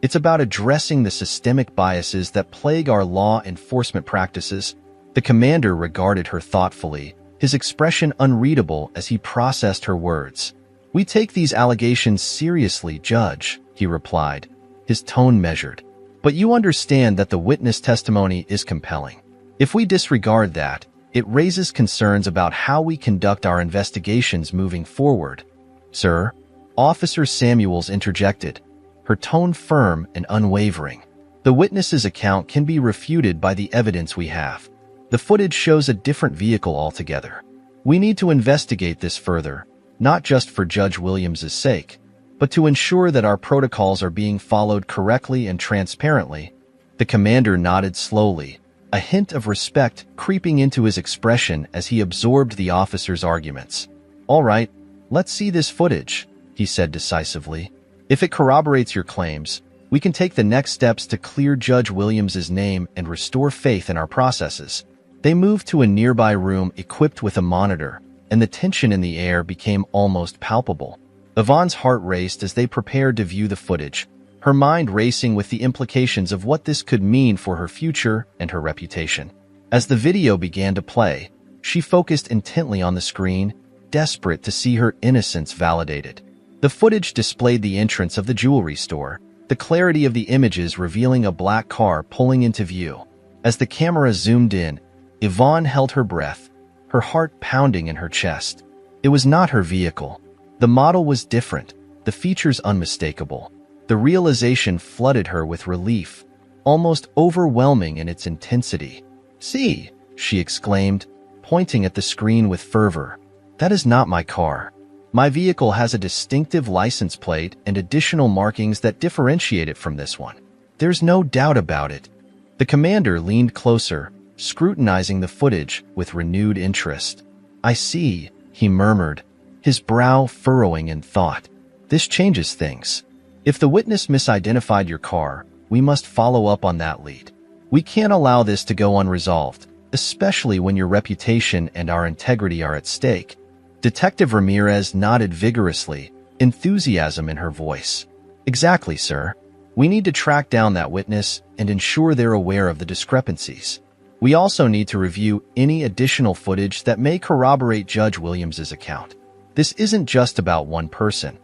S1: It's about addressing the systemic biases that plague our law enforcement practices." The commander regarded her thoughtfully, his expression unreadable as he processed her words. "We take these allegations seriously, Judge," he replied, his tone measured. "But you understand that the witness testimony is compelling. If we disregard that, it raises concerns about how we conduct our investigations moving forward." "Sir," Officer Samuels interjected, her tone firm and unwavering. "The witness's account can be refuted by the evidence we have. The footage shows a different vehicle altogether. We need to investigate this further, not just for Judge Williams' sake, but to ensure that our protocols are being followed correctly and transparently." The commander nodded slowly, a hint of respect creeping into his expression as he absorbed the officer's arguments. "All right, let's see this footage," he said decisively. "If it corroborates your claims, we can take the next steps to clear Judge Williams' name and restore faith in our processes." They moved to a nearby room equipped with a monitor, and the tension in the air became almost palpable. Yvonne's heart raced as they prepared to view the footage, her mind racing with the implications of what this could mean for her future and her reputation. As the video began to play, she focused intently on the screen, desperate to see her innocence validated. The footage displayed the entrance of the jewelry store, the clarity of the images revealing a black car pulling into view. As the camera zoomed in, Yvonne held her breath, her heart pounding in her chest. It was not her vehicle. The model was different, the features unmistakable. The realization flooded her with relief, almost overwhelming in its intensity. "See," she exclaimed, pointing at the screen with fervor. "That is not my car. My vehicle has a distinctive license plate and additional markings that differentiate it from this one. There's no doubt about it." The commander leaned closer, scrutinizing the footage with renewed interest. "I see," he murmured, his brow furrowing in thought. "This changes things. If the witness misidentified your car, we must follow up on that lead. We can't allow this to go unresolved, especially when your reputation and our integrity are at stake." Detective Ramirez nodded vigorously, enthusiasm in her voice. Exactly, sir. We need to track down that witness and ensure they're aware of the discrepancies. We also need to review any additional footage that may corroborate Judge Williams's account. This isn't just about one person.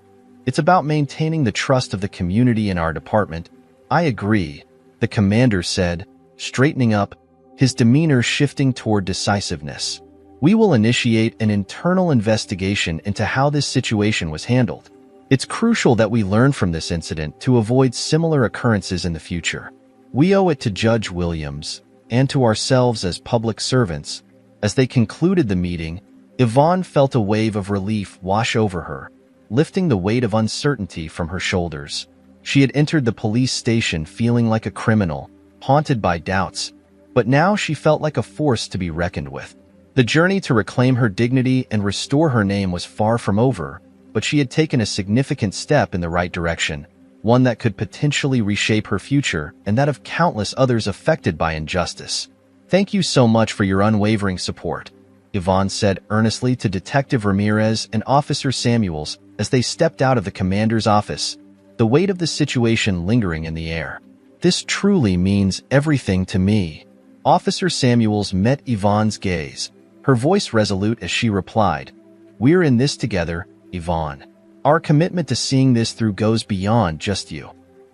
S1: It's about maintaining the trust of the community in our department. I agree, the commander said, straightening up, his demeanor shifting toward decisiveness. We will initiate an internal investigation into how this situation was handled. It's crucial that we learn from this incident to avoid similar occurrences in the future. We owe it to Judge Williams and to ourselves as public servants. As they concluded the meeting, Yvonne felt a wave of relief wash over her, lifting the weight of uncertainty from her shoulders. She had entered the police station feeling like a criminal, haunted by doubts, but now she felt like a force to be reckoned with. The journey to reclaim her dignity and restore her name was far from over, but she had taken a significant step in the right direction, one that could potentially reshape her future and that of countless others affected by injustice. Thank you so much for your unwavering support, Yvonne said earnestly to Detective Ramirez and Officer Samuels as they stepped out of the commander's office, the weight of the situation lingering in the air. This truly means everything to me. Officer Samuels met Yvonne's gaze, her voice resolute as she replied, "We're in this together, Yvonne. Our commitment to seeing this through goes beyond just you.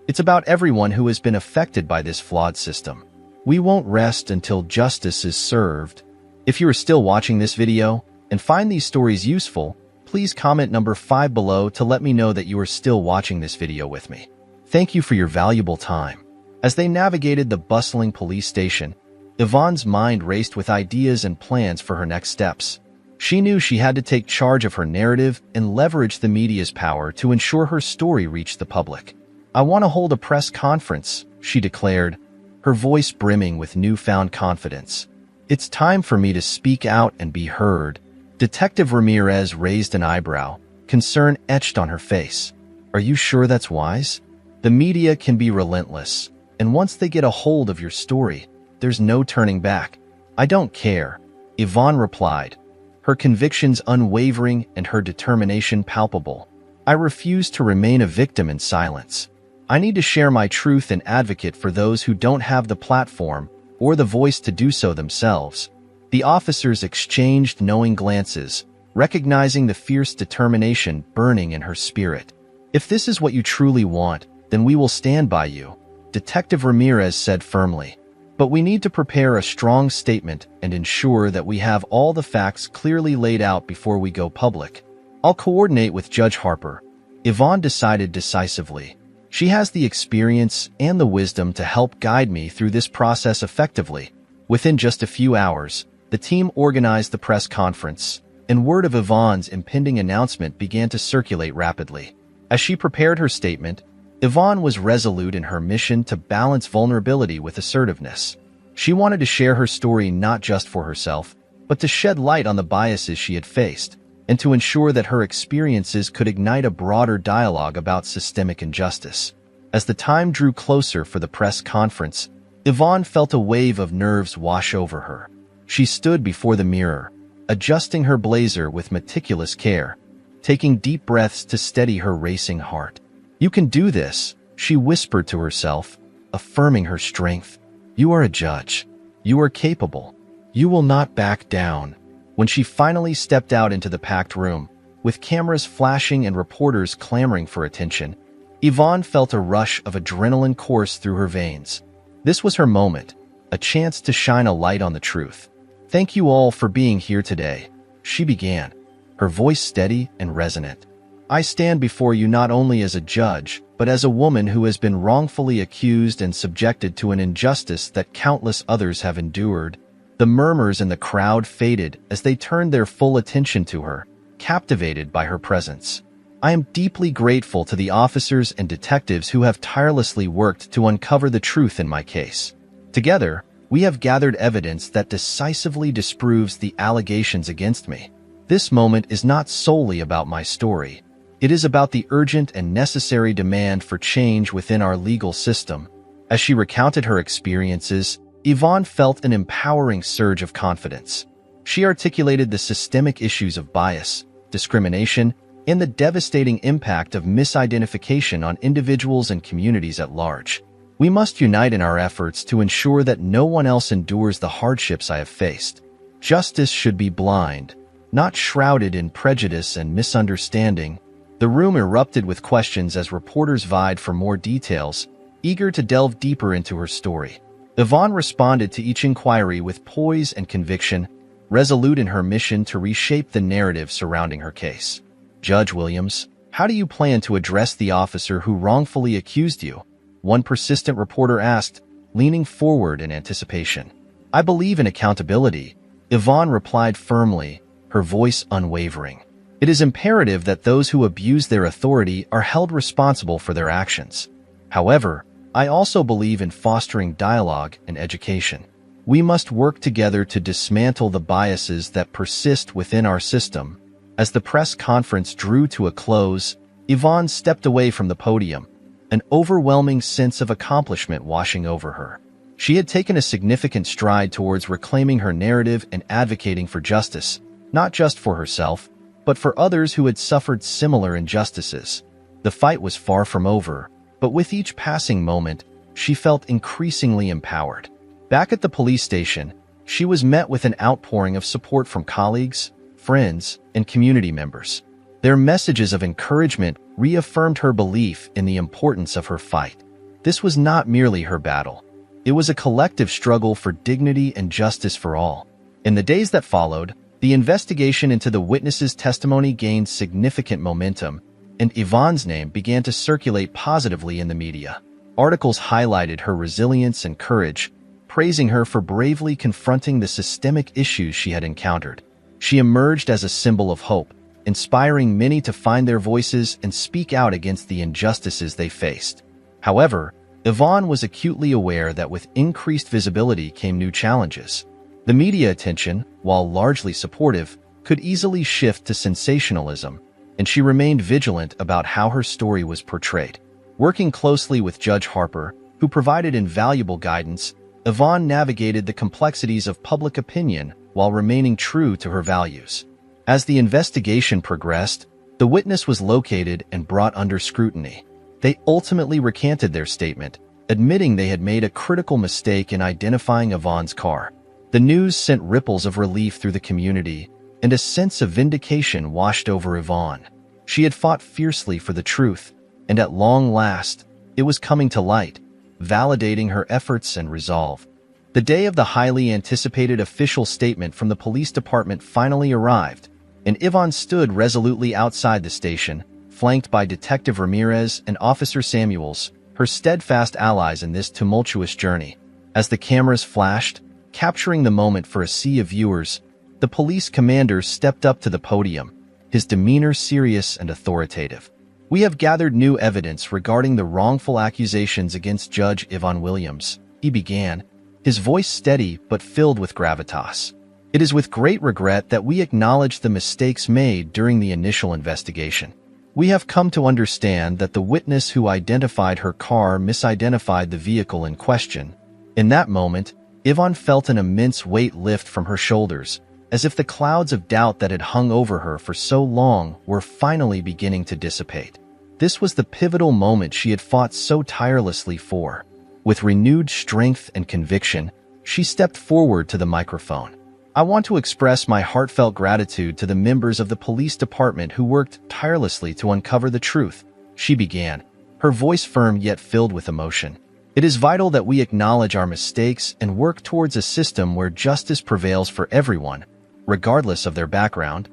S1: It's about everyone who has been affected by this flawed system. We won't rest until justice is served." If you are still watching this video and find these stories useful, please comment number 5 below to let me know that you are still watching this video with me. Thank you for your valuable time. As they navigated the bustling police station, Yvonne's mind raced with ideas and plans for her next steps. She knew she had to take charge of her narrative and leverage the media's power to ensure her story reached the public. "I want to hold a press conference," she declared, her voice brimming with newfound confidence. "It's time for me to speak out and be heard." Detective Ramirez raised an eyebrow, concern etched on her face. "Are you sure that's wise? The media can be relentless, and once they get a hold of your story, there's no turning back." "I don't care," Yvonne replied, her convictions unwavering and her determination palpable. "I refuse to remain a victim in silence. I need to share my truth and advocate for those who don't have the platform or the voice to do so themselves." The officers exchanged knowing glances, recognizing the fierce determination burning in her spirit. "If this is what you truly want, then we will stand by you," Detective Ramirez said firmly. "But we need to prepare a strong statement and ensure that we have all the facts clearly laid out before we go public." "I'll coordinate with Judge Harper," Yvonne decided decisively. "She has the experience and the wisdom to help guide me through this process effectively." Within just a few hours, the team organized the press conference, and word of Yvonne's impending announcement began to circulate rapidly. As she prepared her statement, Yvonne was resolute in her mission to balance vulnerability with assertiveness. She wanted to share her story not just for herself, but to shed light on the biases she had faced, and to ensure that her experiences could ignite a broader dialogue about systemic injustice. As the time drew closer for the press conference, Yvonne felt a wave of nerves wash over her. She stood before the mirror, adjusting her blazer with meticulous care, taking deep breaths to steady her racing heart. "You can do this," she whispered to herself, affirming her strength. "You are a judge. You are capable. You will not back down." When she finally stepped out into the packed room, with cameras flashing and reporters clamoring for attention, Yvonne felt a rush of adrenaline course through her veins. This was her moment, a chance to shine a light on the truth. "Thank you all for being here today," she began, her voice steady and resonant. "I stand before you not only as a judge, but as a woman who has been wrongfully accused and subjected to an injustice that countless others have endured." The murmurs in the crowd faded as they turned their full attention to her, captivated by her presence. "I am deeply grateful to the officers and detectives who have tirelessly worked to uncover the truth in my case. Together, we have gathered evidence that decisively disproves the allegations against me. This moment is not solely about my story. It is about the urgent and necessary demand for change within our legal system." As she recounted her experiences, Yvonne felt an empowering surge of confidence. She articulated the systemic issues of bias, discrimination, and the devastating impact of misidentification on individuals and communities at large. We must unite in our efforts to ensure that no one else endures the hardships I have faced. Justice should be blind, not shrouded in prejudice and misunderstanding. The room erupted with questions as reporters vied for more details, eager to delve deeper into her story. Yvonne responded to each inquiry with poise and conviction, resolute in her mission to reshape the narrative surrounding her case. Judge Williams, how do you plan to address the officer who wrongfully accused you? One persistent reporter asked, leaning forward in anticipation. I believe in accountability, Yvonne replied firmly, her voice unwavering. It is imperative that those who abuse their authority are held responsible for their actions. However, I also believe in fostering dialogue and education. We must work together to dismantle the biases that persist within our system. As the press conference drew to a close, Yvonne stepped away from the podium, an overwhelming sense of accomplishment washing over her. She had taken a significant stride towards reclaiming her narrative and advocating for justice, not just for herself, but for others who had suffered similar injustices. The fight was far from over, but with each passing moment, she felt increasingly empowered. Back at the police station, she was met with an outpouring of support from colleagues, friends, and community members. Their messages of encouragement reaffirmed her belief in the importance of her fight. This was not merely her battle. It was a collective struggle for dignity and justice for all. In the days that followed, the investigation into the witness's testimony gained significant momentum, and Yvonne's name began to circulate positively in the media. Articles highlighted her resilience and courage, praising her for bravely confronting the systemic issues she had encountered. She emerged as a symbol of hope, inspiring many to find their voices and speak out against the injustices they faced. However, Yvonne was acutely aware that with increased visibility came new challenges. The media attention, while largely supportive, could easily shift to sensationalism, and she remained vigilant about how her story was portrayed. Working closely with Judge Harper, who provided invaluable guidance, Yvonne navigated the complexities of public opinion while remaining true to her values. As the investigation progressed, the witness was located and brought under scrutiny. They ultimately recanted their statement, admitting they had made a critical mistake in identifying Yvonne's car. The news sent ripples of relief through the community, and a sense of vindication washed over Yvonne. She had fought fiercely for the truth, and at long last, it was coming to light, validating her efforts and resolve. The day of the highly anticipated official statement from the police department finally arrived, and Yvonne stood resolutely outside the station, flanked by Detective Ramirez and Officer Samuels, her steadfast allies in this tumultuous journey. As the cameras flashed, capturing the moment for a sea of viewers, the police commander stepped up to the podium, his demeanor serious and authoritative. We have gathered new evidence regarding the wrongful accusations against Judge Yvonne Williams, he began, his voice steady but filled with gravitas. It is with great regret that we acknowledge the mistakes made during the initial investigation. We have come to understand that the witness who identified her car misidentified the vehicle in question. In that moment, Yvonne felt an immense weight lift from her shoulders, as if the clouds of doubt that had hung over her for so long were finally beginning to dissipate. This was the pivotal moment she had fought so tirelessly for. With renewed strength and conviction, she stepped forward to the microphone. I want to express my heartfelt gratitude to the members of the police department who worked tirelessly to uncover the truth, she began, her voice firm yet filled with emotion. It is vital that we acknowledge our mistakes and work towards a system where justice prevails for everyone, regardless of their background.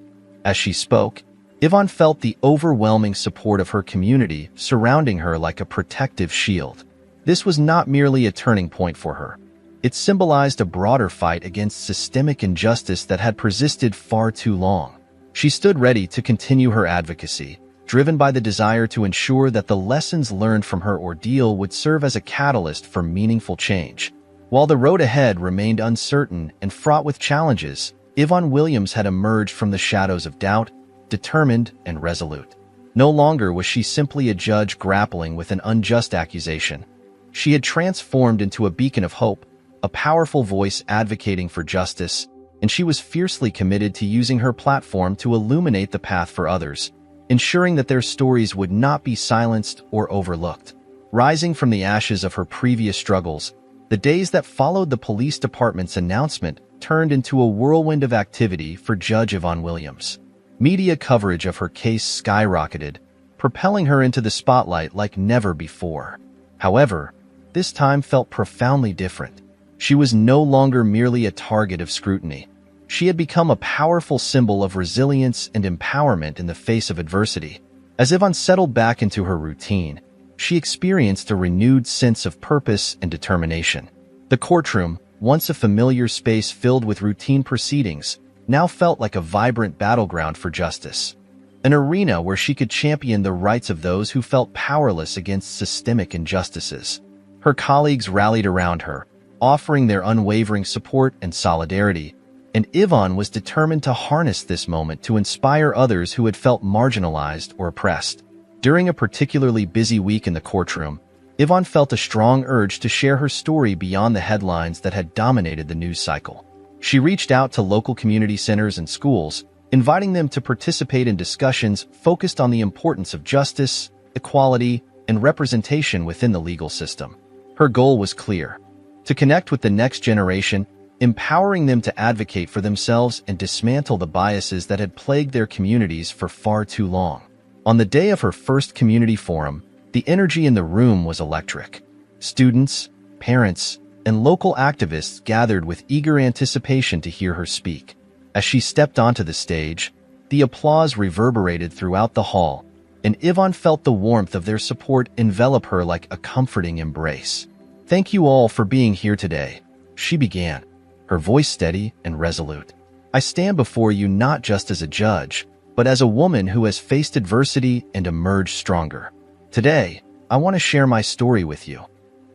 S1: As she spoke, Yvonne felt the overwhelming support of her community surrounding her like a protective shield. This was not merely a turning point for her. It symbolized a broader fight against systemic injustice that had persisted far too long. She stood ready to continue her advocacy, driven by the desire to ensure that the lessons learned from her ordeal would serve as a catalyst for meaningful change. While the road ahead remained uncertain and fraught with challenges, Yvonne Williams had emerged from the shadows of doubt, determined and resolute. No longer was she simply a judge grappling with an unjust accusation. She had transformed into a beacon of hope, a powerful voice advocating for justice, and she was fiercely committed to using her platform to illuminate the path for others, ensuring that their stories would not be silenced or overlooked. Rising from the ashes of her previous struggles, the days that followed the police department's announcement turned into a whirlwind of activity for Judge Yvonne Williams. Media coverage of her case skyrocketed, propelling her into the spotlight like never before. However, this time felt profoundly different. She was no longer merely a target of scrutiny. She had become a powerful symbol of resilience and empowerment in the face of adversity. As Yvonne settled back into her routine, she experienced a renewed sense of purpose and determination. The courtroom, once a familiar space filled with routine proceedings, now felt like a vibrant battleground for justice. An arena where she could champion the rights of those who felt powerless against systemic injustices. Her colleagues rallied around her, offering their unwavering support and solidarity, and Yvonne was determined to harness this moment to inspire others who had felt marginalized or oppressed. During a particularly busy week in the courtroom, Yvonne felt a strong urge to share her story beyond the headlines that had dominated the news cycle. She reached out to local community centers and schools, inviting them to participate in discussions focused on the importance of justice, equality, and representation within the legal system. Her goal was clear: to connect with the next generation, empowering them to advocate for themselves and dismantle the biases that had plagued their communities for far too long. On the day of her first community forum, the energy in the room was electric. Students, parents, and local activists gathered with eager anticipation to hear her speak. As she stepped onto the stage, the applause reverberated throughout the hall, and Yvonne felt the warmth of their support envelop her like a comforting embrace. "Thank you all for being here today," she began, her voice steady and resolute. "I stand before you not just as a judge, but as a woman who has faced adversity and emerged stronger. Today, I want to share my story with you,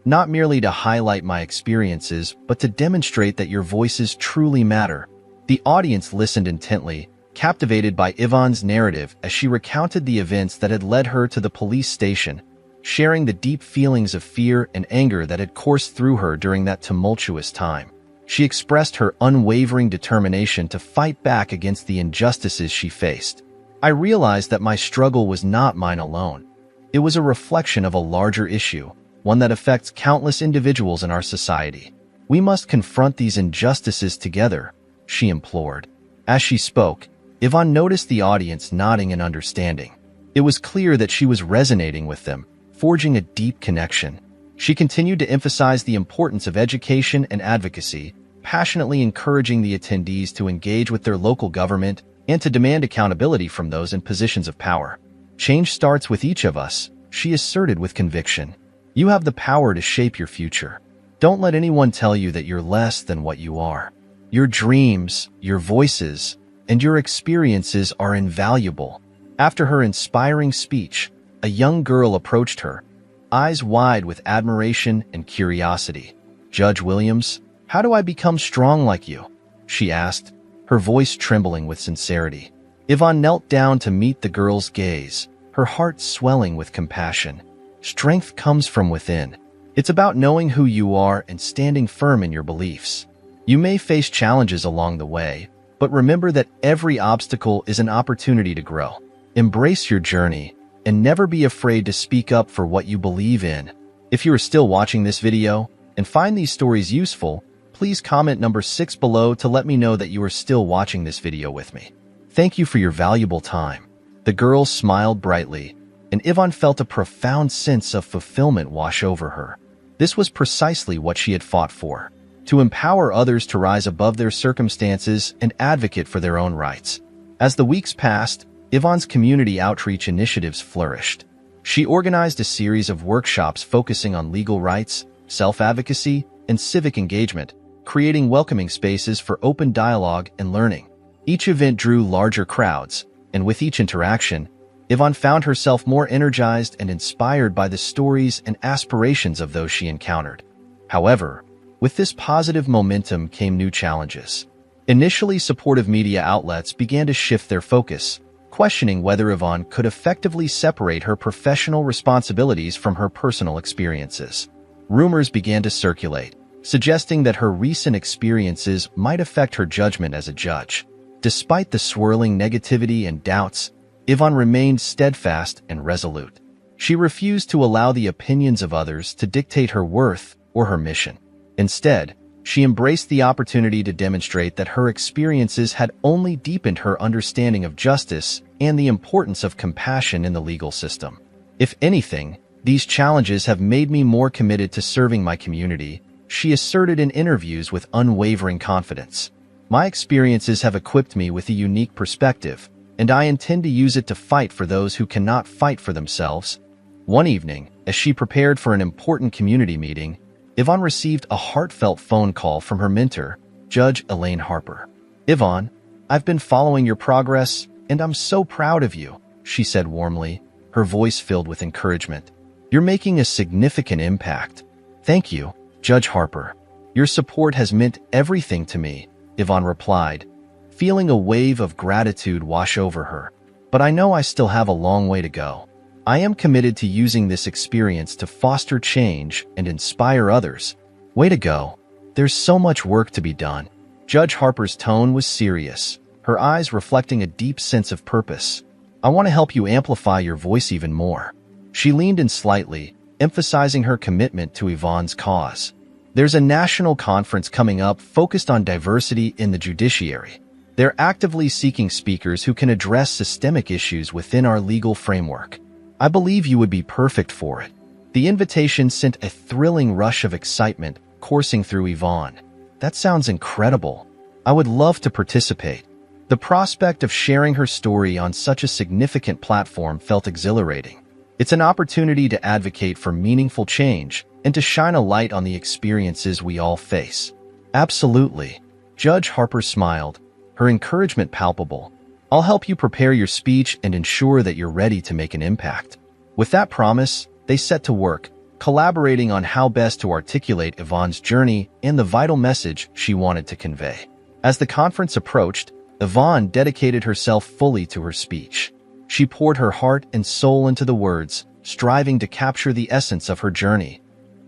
S1: not merely to highlight my experiences, but to demonstrate that your voices truly matter." The audience listened intently, captivated by Yvonne's narrative as she recounted the events that had led her to the police station, sharing the deep feelings of fear and anger that had coursed through her during that tumultuous time. She expressed her unwavering determination to fight back against the injustices she faced. "I realized that my struggle was not mine alone. It was a reflection of a larger issue, one that affects countless individuals in our society. We must confront these injustices together," she implored. As she spoke, Yvonne noticed the audience nodding in understanding. It was clear that she was resonating with them, forging a deep connection. She continued to emphasize the importance of education and advocacy, passionately encouraging the attendees to engage with their local government and to demand accountability from those in positions of power. "Change starts with each of us," she asserted with conviction. "You have the power to shape your future. Don't let anyone tell you that you're less than what you are. Your dreams, your voices, and your experiences are invaluable." After her inspiring speech, a young girl approached her, eyes wide with admiration and curiosity. "Judge Williams, how do I become strong like you?" she asked, her voice trembling with sincerity. Yvonne knelt down to meet the girl's gaze, her heart swelling with compassion. "Strength comes from within. It's about knowing who you are and standing firm in your beliefs. You may face challenges along the way, but remember that every obstacle is an opportunity to grow. Embrace your journey and never be afraid to speak up for what you believe in." If you are still watching this video and find these stories useful, please comment number 6 below to let me know that you are still watching this video with me. Thank you for your valuable time. The girl smiled brightly, and Yvonne felt a profound sense of fulfillment wash over her. This was precisely what she had fought for: to empower others to rise above their circumstances and advocate for their own rights. As the weeks passed, Yvonne's community outreach initiatives flourished. She organized a series of workshops focusing on legal rights, self-advocacy, and civic engagement, creating welcoming spaces for open dialogue and learning. Each event drew larger crowds, and with each interaction, Yvonne found herself more energized and inspired by the stories and aspirations of those she encountered. However, with this positive momentum came new challenges. Initially, supportive media outlets began to shift their focus, questioning whether Yvonne could effectively separate her professional responsibilities from her personal experiences. Rumors began to circulate, suggesting that her recent experiences might affect her judgment as a judge. Despite the swirling negativity and doubts, Yvonne remained steadfast and resolute. She refused to allow the opinions of others to dictate her worth or her mission. Instead, she embraced the opportunity to demonstrate that her experiences had only deepened her understanding of justice and the importance of compassion in the legal system. If anything, these challenges have made me more committed to serving my community, she asserted in interviews with unwavering confidence. My experiences have equipped me with a unique perspective, and I intend to use it to fight for those who cannot fight for themselves. One evening, as she prepared for an important community meeting, Yvonne received a heartfelt phone call from her mentor, Judge Elaine Harper. "Yvonne, I've been following your progress, and I'm so proud of you," she said warmly, her voice filled with encouragement. "You're making a significant impact." "Thank you, Judge Harper. Your support has meant everything to me," Yvonne replied, feeling a wave of gratitude wash over her. "But I know I still have a long way to go. I am committed to using this experience to foster change and inspire others." "Way to go. There's so much work to be done." Judge Harper's tone was serious, her eyes reflecting a deep sense of purpose. "I want to help you amplify your voice even more." She leaned in slightly, emphasizing her commitment to Yvonne's cause. "There's a national conference coming up focused on diversity in the judiciary. They're actively seeking speakers who can address systemic issues within our legal framework. I believe you would be perfect for it." The invitation sent a thrilling rush of excitement coursing through Yvonne. "That sounds incredible. I would love to participate." The prospect of sharing her story on such a significant platform felt exhilarating. It's an opportunity to advocate for meaningful change and to shine a light on the experiences we all face. "Absolutely." Judge Harper smiled, her encouragement palpable. "I'll help you prepare your speech and ensure that you're ready to make an impact." With that promise, they set to work, collaborating on how best to articulate Yvonne's journey and the vital message she wanted to convey. As the conference approached, Yvonne dedicated herself fully to her speech. She poured her heart and soul into the words, striving to capture the essence of her journey.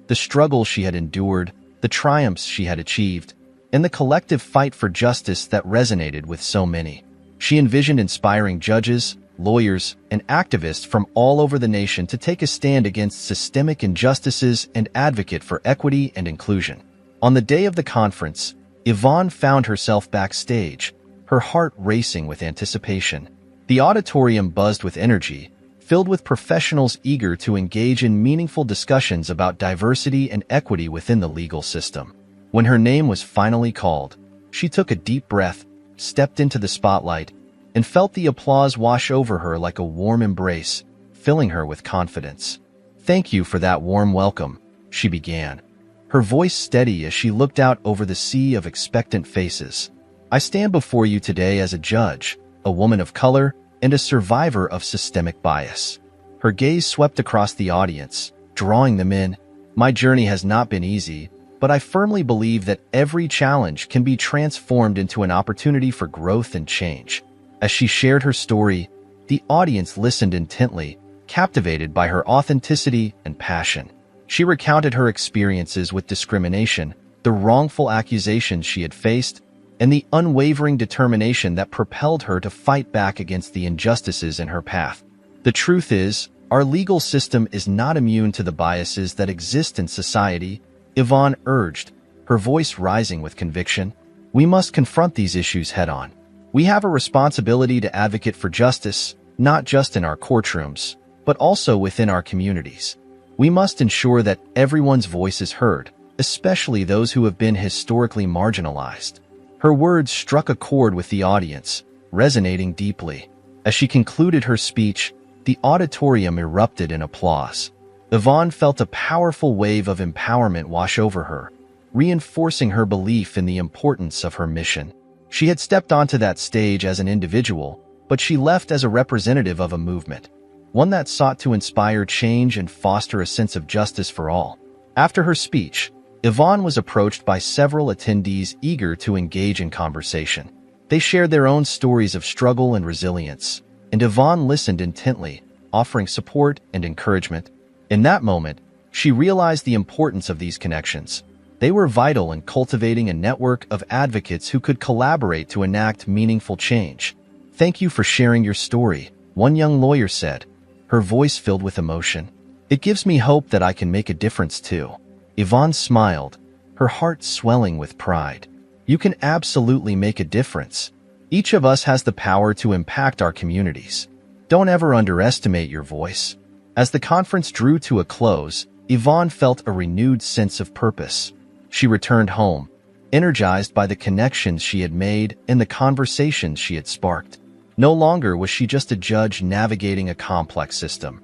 S1: The struggles she had endured, the triumphs she had achieved, and the collective fight for justice that resonated with so many. She envisioned inspiring judges, lawyers, and activists from all over the nation to take a stand against systemic injustices and advocate for equity and inclusion. On the day of the conference, Yvonne found herself backstage, her heart racing with anticipation. The auditorium buzzed with energy, filled with professionals eager to engage in meaningful discussions about diversity and equity within the legal system. When her name was finally called, she took a deep breath, stepped into the spotlight, and felt the applause wash over her like a warm embrace, filling her with confidence. "Thank you for that warm welcome," she began, her voice steady as she looked out over the sea of expectant faces. "I stand before you today as a judge, a woman of color, and a survivor of systemic bias." Her gaze swept across the audience, drawing them in. "My journey has not been easy, but I firmly believe that every challenge can be transformed into an opportunity for growth and change." As she shared her story, the audience listened intently, captivated by her authenticity and passion. She recounted her experiences with discrimination, the wrongful accusations she had faced, and the unwavering determination that propelled her to fight back against the injustices in her path. "The truth is, our legal system is not immune to the biases that exist in society," Yvonne urged, her voice rising with conviction. "We must confront these issues head-on. We have a responsibility to advocate for justice, not just in our courtrooms, but also within our communities. We must ensure that everyone's voice is heard, especially those who have been historically marginalized." Her words struck a chord with the audience, resonating deeply. As she concluded her speech, the auditorium erupted in applause. Yvonne felt a powerful wave of empowerment wash over her, reinforcing her belief in the importance of her mission. She had stepped onto that stage as an individual, but she left as a representative of a movement, one that sought to inspire change and foster a sense of justice for all. After her speech, Yvonne was approached by several attendees eager to engage in conversation. They shared their own stories of struggle and resilience, and Yvonne listened intently, offering support and encouragement. In that moment, she realized the importance of these connections. They were vital in cultivating a network of advocates who could collaborate to enact meaningful change. "Thank you for sharing your story," one young lawyer said, her voice filled with emotion. "It gives me hope that I can make a difference too." Yvonne smiled, her heart swelling with pride. "You can absolutely make a difference. Each of us has the power to impact our communities. Don't ever underestimate your voice." As the conference drew to a close, Yvonne felt a renewed sense of purpose. She returned home, energized by the connections she had made and the conversations she had sparked. No longer was she just a judge navigating a complex system.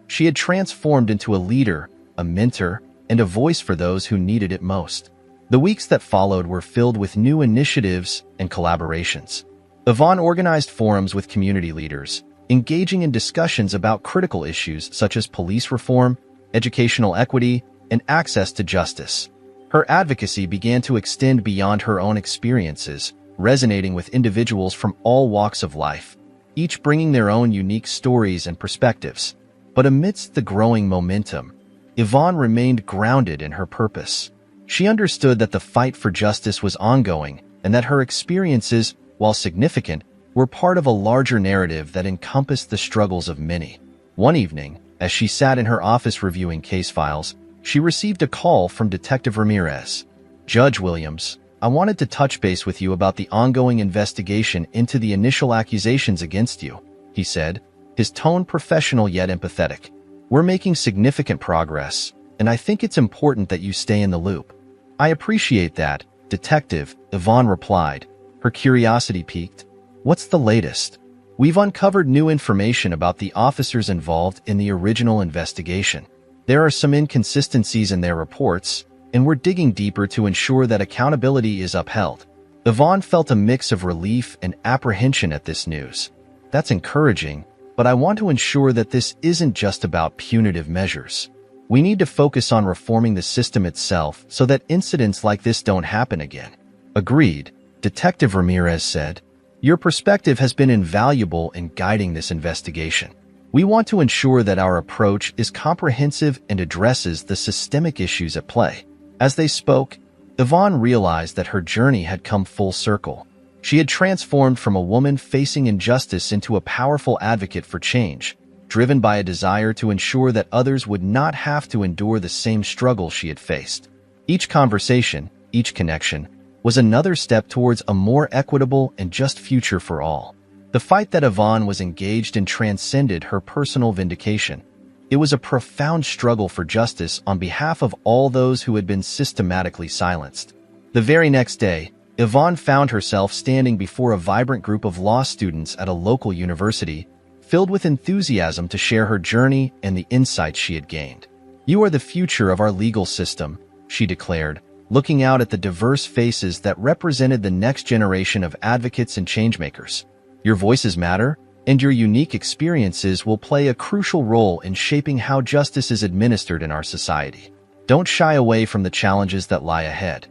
S1: She had transformed into a leader, a mentor, and a voice for those who needed it most. The weeks that followed were filled with new initiatives and collaborations. Yvonne organized forums with community leaders, engaging in discussions about critical issues such as police reform, educational equity, and access to justice. Her advocacy began to extend beyond her own experiences, resonating with individuals from all walks of life, each bringing their own unique stories and perspectives. But amidst the growing momentum, Yvonne remained grounded in her purpose. She understood that the fight for justice was ongoing and that her experiences, while significant, were part of a larger narrative that encompassed the struggles of many. One evening, as she sat in her office reviewing case files, she received a call from Detective Ramirez. "Judge Williams, I wanted to touch base with you about the ongoing investigation into the initial accusations against you," he said, his tone professional yet empathetic. "We're making significant progress, and I think it's important that you stay in the loop." "I appreciate that, Detective," Yvonne replied, her curiosity piqued. "What's the latest?" "We've uncovered new information about the officers involved in the original investigation. There are some inconsistencies in their reports, and we're digging deeper to ensure that accountability is upheld." Yvonne felt a mix of relief and apprehension at this news. "That's encouraging, but I want to ensure that this isn't just about punitive measures. We need to focus on reforming the system itself so that incidents like this don't happen again." "Agreed," Detective Ramirez said. "Your perspective has been invaluable in guiding this investigation. We want to ensure that our approach is comprehensive and addresses the systemic issues at play." As they spoke, Yvonne realized that her journey had come full circle. She had transformed from a woman facing injustice into a powerful advocate for change, driven by a desire to ensure that others would not have to endure the same struggle she had faced. Each conversation, each connection, was another step towards a more equitable and just future for all. The fight that Yvonne was engaged in transcended her personal vindication. It was a profound struggle for justice on behalf of all those who had been systematically silenced. The very next day, Yvonne found herself standing before a vibrant group of law students at a local university, filled with enthusiasm to share her journey and the insights she had gained. "You are the future of our legal system," she declared, looking out at the diverse faces that represented the next generation of advocates and changemakers. "Your voices matter, and your unique experiences will play a crucial role in shaping how justice is administered in our society. Don't shy away from the challenges that lie ahead.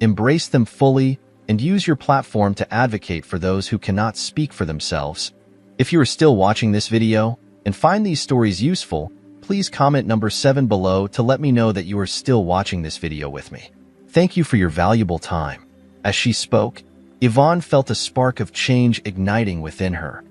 S1: Embrace them fully and use your platform to advocate for those who cannot speak for themselves." If you are still watching this video and find these stories useful, please comment number 7 below to let me know that you are still watching this video with me. Thank you for your valuable time. As she spoke, Yvonne felt a spark of change igniting within her,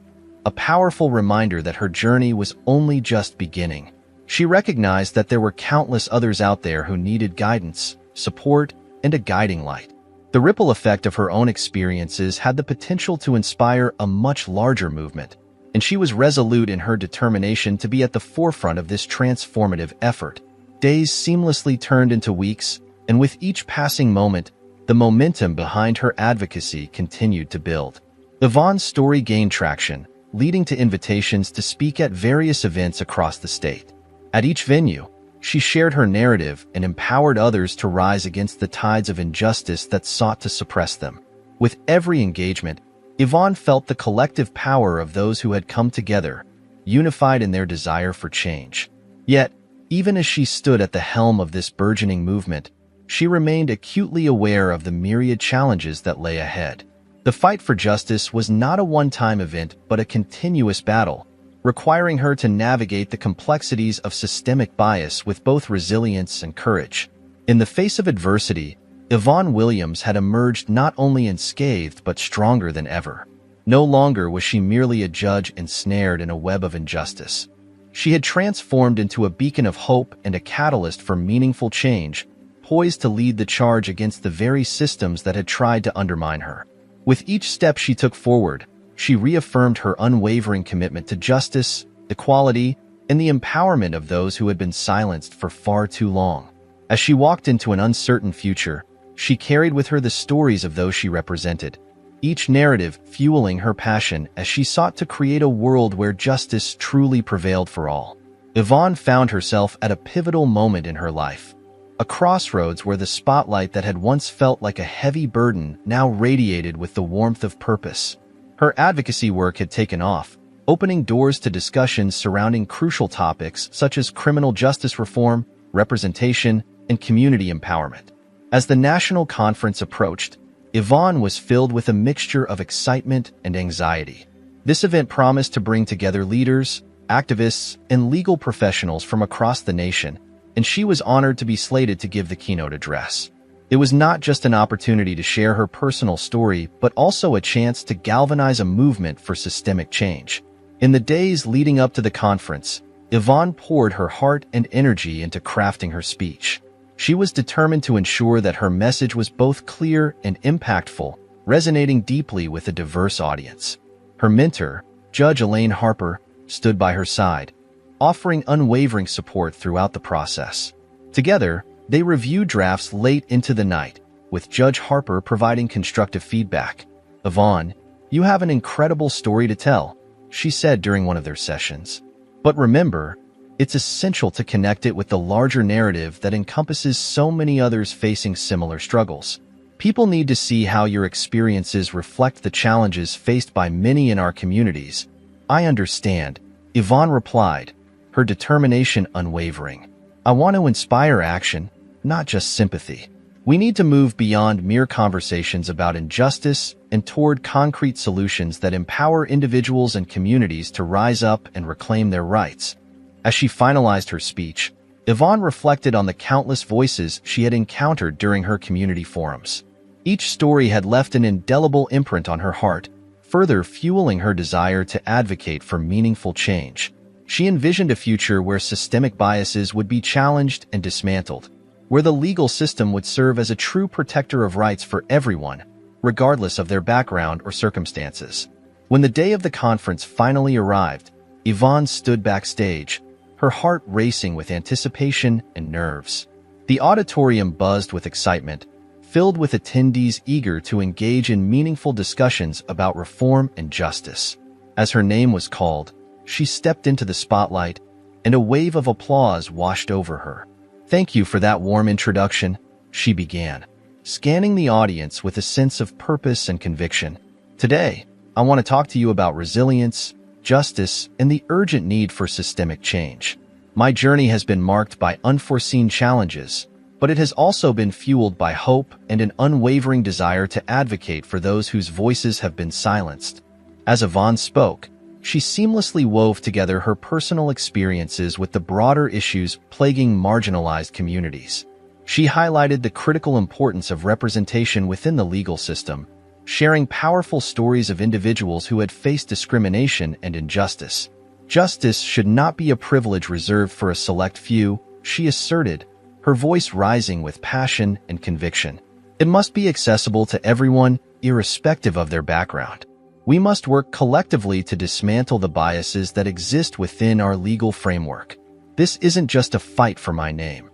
S1: a powerful reminder that her journey was only just beginning. She recognized that there were countless others out there who needed guidance, support, and a guiding light. The ripple effect of her own experiences had the potential to inspire a much larger movement, and she was resolute in her determination to be at the forefront of this transformative effort. Days seamlessly turned into weeks, and with each passing moment, the momentum behind her advocacy continued to build. Yvonne's story gained traction, leading to invitations to speak at various events across the state. At each venue, she shared her narrative and empowered others to rise against the tides of injustice that sought to suppress them. With every engagement, Yvonne felt the collective power of those who had come together, unified in their desire for change. Yet, even as she stood at the helm of this burgeoning movement, she remained acutely aware of the myriad challenges that lay ahead. The fight for justice was not a one-time event but a continuous battle, requiring her to navigate the complexities of systemic bias with both resilience and courage. In the face of adversity, Yvonne Williams had emerged not only unscathed but stronger than ever. No longer was she merely a judge ensnared in a web of injustice. She had transformed into a beacon of hope and a catalyst for meaningful change, poised to lead the charge against the very systems that had tried to undermine her. With each step she took forward, she reaffirmed her unwavering commitment to justice, equality, and the empowerment of those who had been silenced for far too long. As she walked into an uncertain future, she carried with her the stories of those she represented, each narrative fueling her passion as she sought to create a world where justice truly prevailed for all. Yvonne found herself at a pivotal moment in her life, a crossroads where the spotlight that had once felt like a heavy burden now radiated with the warmth of purpose. Her advocacy work had taken off, opening doors to discussions surrounding crucial topics such as criminal justice reform, representation, and community empowerment. As the national conference approached, Yvonne was filled with a mixture of excitement and anxiety. This event promised to bring together leaders, activists, and legal professionals from across the nation, and she was honored to be slated to give the keynote address. It was not just an opportunity to share her personal story, but also a chance to galvanize a movement for systemic change. In the days leading up to the conference, Yvonne poured her heart and energy into crafting her speech. She was determined to ensure that her message was both clear and impactful, resonating deeply with a diverse audience. Her mentor, Judge Elaine Harper, stood by her side, offering unwavering support throughout the process. Together, they reviewed drafts late into the night, with Judge Harper providing constructive feedback. "Yvonne, you have an incredible story to tell," she said during one of their sessions. "But remember, it's essential to connect it with the larger narrative that encompasses so many others facing similar struggles. People need to see how your experiences reflect the challenges faced by many in our communities." "I understand," Yvonne replied, her determination unwavering. "I want to inspire action, not just sympathy. We need to move beyond mere conversations about injustice and toward concrete solutions that empower individuals and communities to rise up and reclaim their rights." As she finalized her speech, Yvonne reflected on the countless voices she had encountered during her community forums. Each story had left an indelible imprint on her heart, further fueling her desire to advocate for meaningful change. She envisioned a future where systemic biases would be challenged and dismantled, where the legal system would serve as a true protector of rights for everyone, regardless of their background or circumstances. When the day of the conference finally arrived, Yvonne stood backstage, her heart racing with anticipation and nerves. The auditorium buzzed with excitement, filled with attendees eager to engage in meaningful discussions about reform and justice. As her name was called, she stepped into the spotlight, and a wave of applause washed over her. "Thank you for that warm introduction," she began, scanning the audience with a sense of purpose and conviction. "Today, I want to talk to you about resilience, justice, and the urgent need for systemic change. My journey has been marked by unforeseen challenges, but it has also been fueled by hope and an unwavering desire to advocate for those whose voices have been silenced." As Yvonne spoke, she seamlessly wove together her personal experiences with the broader issues plaguing marginalized communities. She highlighted the critical importance of representation within the legal system, sharing powerful stories of individuals who had faced discrimination and injustice. Justice should not be a privilege reserved for a select few, she asserted, her voice rising with passion and conviction. It must be accessible to everyone, irrespective of their background. We must work collectively to dismantle the biases that exist within our legal framework. This isn't just a fight for my name.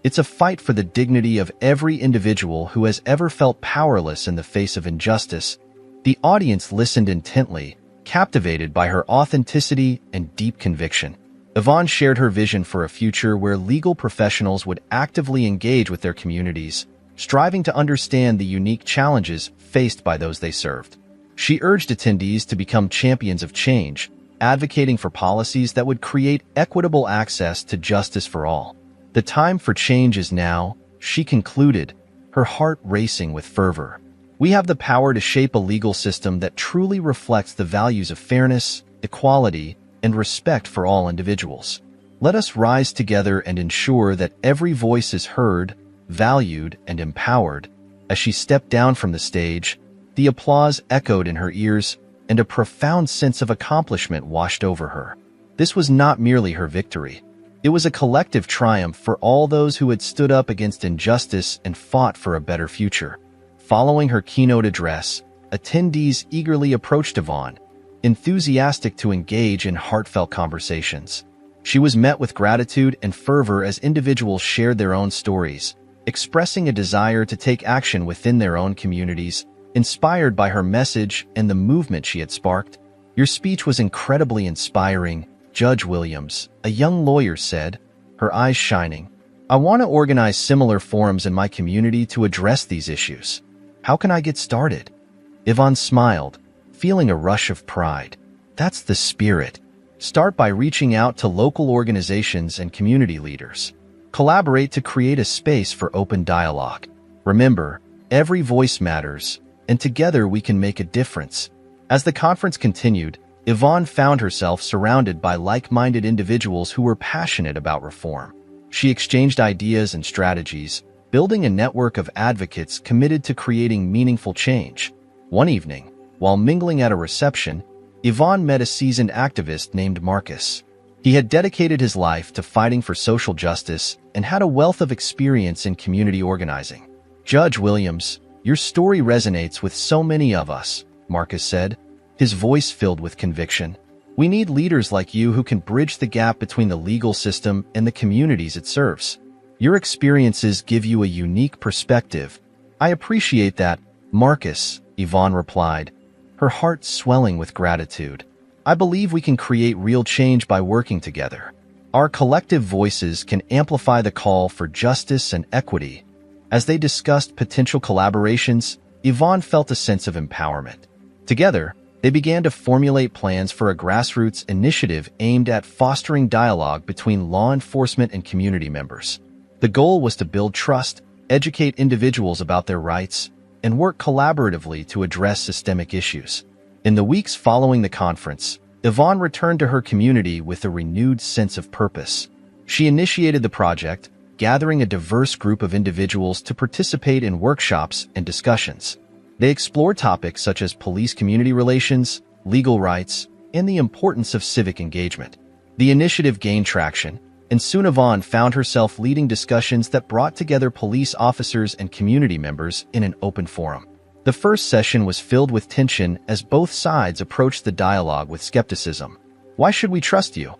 S1: It's a fight for the dignity of every individual who has ever felt powerless in the face of injustice. The audience listened intently, captivated by her authenticity and deep conviction. Yvonne shared her vision for a future where legal professionals would actively engage with their communities, striving to understand the unique challenges faced by those they served. She urged attendees to become champions of change, advocating for policies that would create equitable access to justice for all. "The time for change is now," she concluded, her heart racing with fervor. "We have the power to shape a legal system that truly reflects the values of fairness, equality, and respect for all individuals. Let us rise together and ensure that every voice is heard, valued, and empowered." As she stepped down from the stage, the applause echoed in her ears, and a profound sense of accomplishment washed over her. This was not merely her victory. It was a collective triumph for all those who had stood up against injustice and fought for a better future. Following her keynote address, attendees eagerly approached Yvonne, enthusiastic to engage in heartfelt conversations. She was met with gratitude and fervor as individuals shared their own stories, expressing a desire to take action within their own communities. Inspired by her message and the movement she had sparked, "Your speech was incredibly inspiring," Judge Williams, a young lawyer, said, her eyes shining. "I want to organize similar forums in my community to address these issues. How can I get started?" Yvonne smiled, feeling a rush of pride. "That's the spirit. Start by reaching out to local organizations and community leaders. Collaborate to create a space for open dialogue. Remember, every voice matters, and together we can make a difference." As the conference continued, Yvonne found herself surrounded by like-minded individuals who were passionate about reform. She exchanged ideas and strategies, building a network of advocates committed to creating meaningful change. One evening, while mingling at a reception, Yvonne met a seasoned activist named Marcus. He had dedicated his life to fighting for social justice and had a wealth of experience in community organizing. "Judge Williams, your story resonates with so many of us," Marcus said, his voice filled with conviction. "We need leaders like you who can bridge the gap between the legal system and the communities it serves. Your experiences give you a unique perspective." "I appreciate that, Marcus," Yvonne replied, her heart swelling with gratitude. "I believe we can create real change by working together. Our collective voices can amplify the call for justice and equity." As they discussed potential collaborations, Yvonne felt a sense of empowerment. Together, they began to formulate plans for a grassroots initiative aimed at fostering dialogue between law enforcement and community members. The goal was to build trust, educate individuals about their rights, and work collaboratively to address systemic issues. In the weeks following the conference, Yvonne returned to her community with a renewed sense of purpose. She initiated the project, gathering a diverse group of individuals to participate in workshops and discussions. They explored topics such as police-community relations, legal rights, and the importance of civic engagement. The initiative gained traction, and soon Yvonne found herself leading discussions that brought together police officers and community members in an open forum. The first session was filled with tension as both sides approached the dialogue with skepticism. "Why should we trust you?"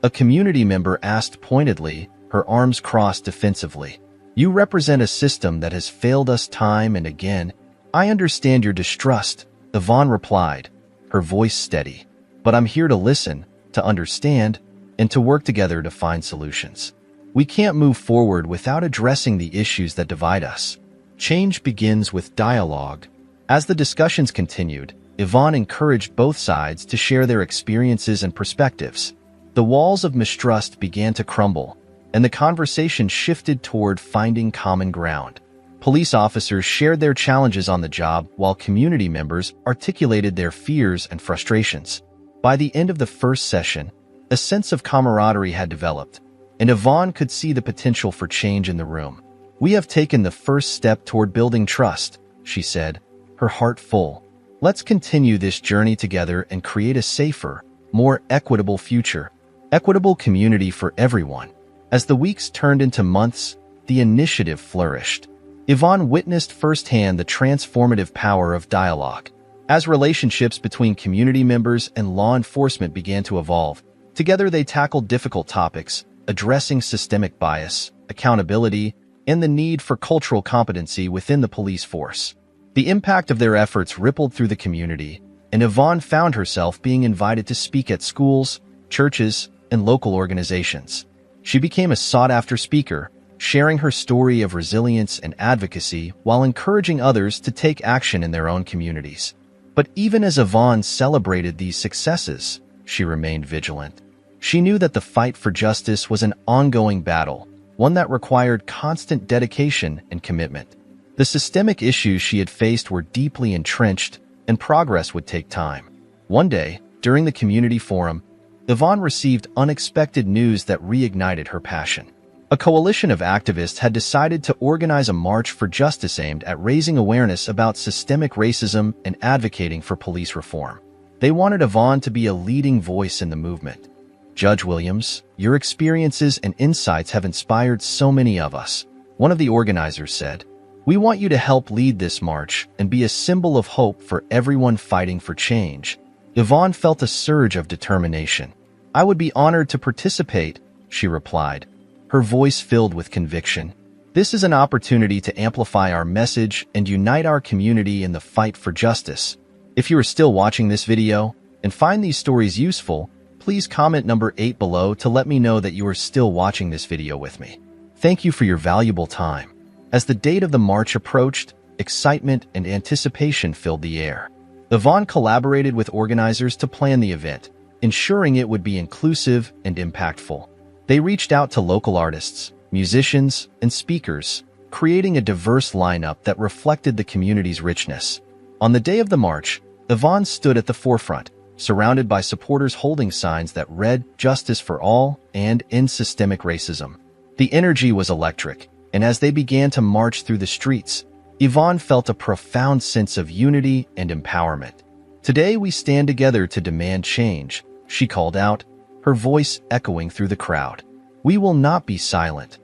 S1: a community member asked pointedly, her arms crossed defensively. "You represent a system that has failed us time and again." "I understand your distrust," Yvonne replied, her voice steady. "But I'm here to listen, to understand, and to work together to find solutions. We can't move forward without addressing the issues that divide us. Change begins with dialogue." As the discussions continued, Yvonne encouraged both sides to share their experiences and perspectives. The walls of mistrust began to crumble, and the conversation shifted toward finding common ground. Police officers shared their challenges on the job while community members articulated their fears and frustrations. By the end of the first session, a sense of camaraderie had developed, and Yvonne could see the potential for change in the room. "We have taken the first step toward building trust," she said, her heart full. "Let's continue this journey together and create a safer, more equitable future. Equitable community for everyone." As the weeks turned into months, the initiative flourished. Yvonne witnessed firsthand the transformative power of dialogue. As relationships between community members and law enforcement began to evolve, together they tackled difficult topics, addressing systemic bias, accountability, and the need for cultural competency within the police force. The impact of their efforts rippled through the community, and Yvonne found herself being invited to speak at schools, churches, and local organizations. She became a sought-after speaker, sharing her story of resilience and advocacy while encouraging others to take action in their own communities. But even as Yvonne celebrated these successes, she remained vigilant. She knew that the fight for justice was an ongoing battle, one that required constant dedication and commitment. The systemic issues she had faced were deeply entrenched, and progress would take time. One day, during the community forum, Yvonne received unexpected news that reignited her passion. A coalition of activists had decided to organize a march for justice aimed at raising awareness about systemic racism and advocating for police reform. They wanted Yvonne to be a leading voice in the movement. Judge Williams, your experiences and insights have inspired so many of us, one of the organizers said. We want you to help lead this march and be a symbol of hope for everyone fighting for change. Yvonne felt a surge of determination. I would be honored to participate, she replied, her voice filled with conviction. This is an opportunity to amplify our message and unite our community in the fight for justice. If you are still watching this video and find these stories useful, please comment number 8 below to let me know that you are still watching this video with me. Thank you for your valuable time. As the date of the march approached, excitement and anticipation filled the air. Yvonne collaborated with organizers to plan the event, ensuring it would be inclusive and impactful. They reached out to local artists, musicians, and speakers, creating a diverse lineup that reflected the community's richness. On the day of the march, Yvonne stood at the forefront, surrounded by supporters holding signs that read "Justice for All" and "End Systemic Racism." The energy was electric, and as they began to march through the streets, Yvonne felt a profound sense of unity and empowerment. Today we stand together to demand change, she called out, her voice echoing through the crowd. We will not be silent.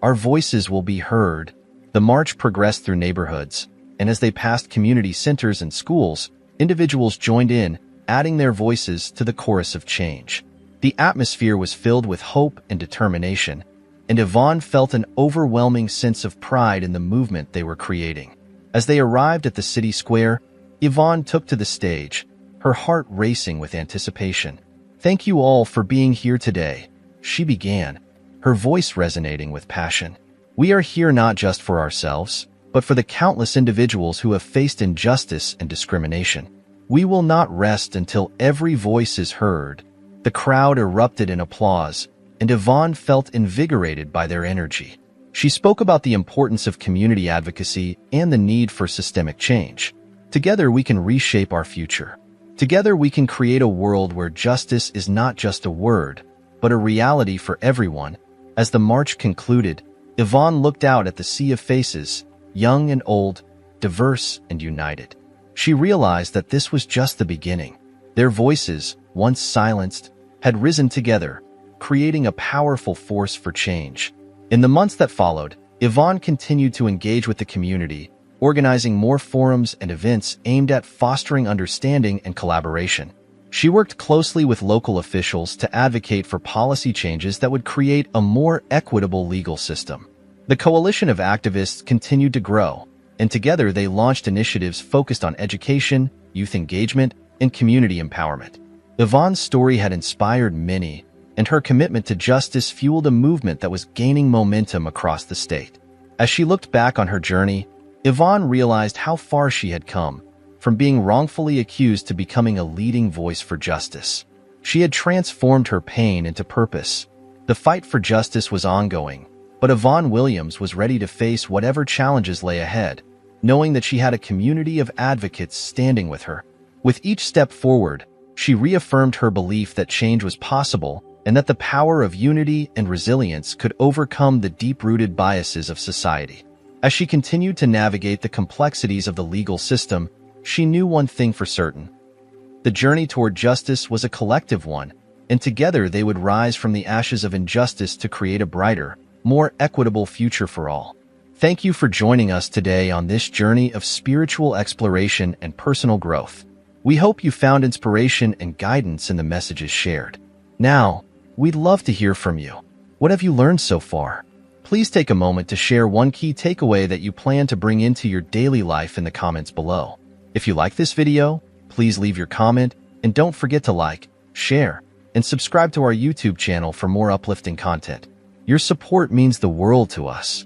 S1: Our voices will be heard. The march progressed through neighborhoods, and as they passed community centers and schools, individuals joined in, adding their voices to the chorus of change. The atmosphere was filled with hope and determination, and Yvonne felt an overwhelming sense of pride in the movement they were creating. As they arrived at the city square, Yvonne took to the stage, her heart racing with anticipation. Thank you all for being here today, she began, her voice resonating with passion. We are here not just for ourselves, but for the countless individuals who have faced injustice and discrimination. We will not rest until every voice is heard. The crowd erupted in applause, and Yvonne felt invigorated by their energy. She spoke about the importance of community advocacy and the need for systemic change. Together we can reshape our future. Together we can create a world where justice is not just a word, but a reality for everyone. As the march concluded, Yvonne looked out at the sea of faces, young and old, diverse and united. She realized that this was just the beginning. Their voices, once silenced, had risen together, creating a powerful force for change. In the months that followed, Yvonne continued to engage with the community, organizing more forums and events aimed at fostering understanding and collaboration. She worked closely with local officials to advocate for policy changes that would create a more equitable legal system. The coalition of activists continued to grow, and together they launched initiatives focused on education, youth engagement, and community empowerment. Yvonne's story had inspired many, and her commitment to justice fueled a movement that was gaining momentum across the state. As she looked back on her journey, Yvonne realized how far she had come, from being wrongfully accused to becoming a leading voice for justice. She had transformed her pain into purpose. The fight for justice was ongoing, but Yvonne Williams was ready to face whatever challenges lay ahead, knowing that she had a community of advocates standing with her. With each step forward, she reaffirmed her belief that change was possible and that the power of unity and resilience could overcome the deep-rooted biases of society. As she continued to navigate the complexities of the legal system, she knew one thing for certain. The journey toward justice was a collective one, and together they would rise from the ashes of injustice to create a brighter, more equitable future for all. Thank you for joining us today on this journey of spiritual exploration and personal growth. We hope you found inspiration and guidance in the messages shared. Now, we'd love to hear from you. What have you learned so far? Please take a moment to share one key takeaway that you plan to bring into your daily life in the comments below. If you like this video, please leave your comment, and don't forget to like, share, and subscribe to our YouTube channel for more uplifting content. Your support means the world to us.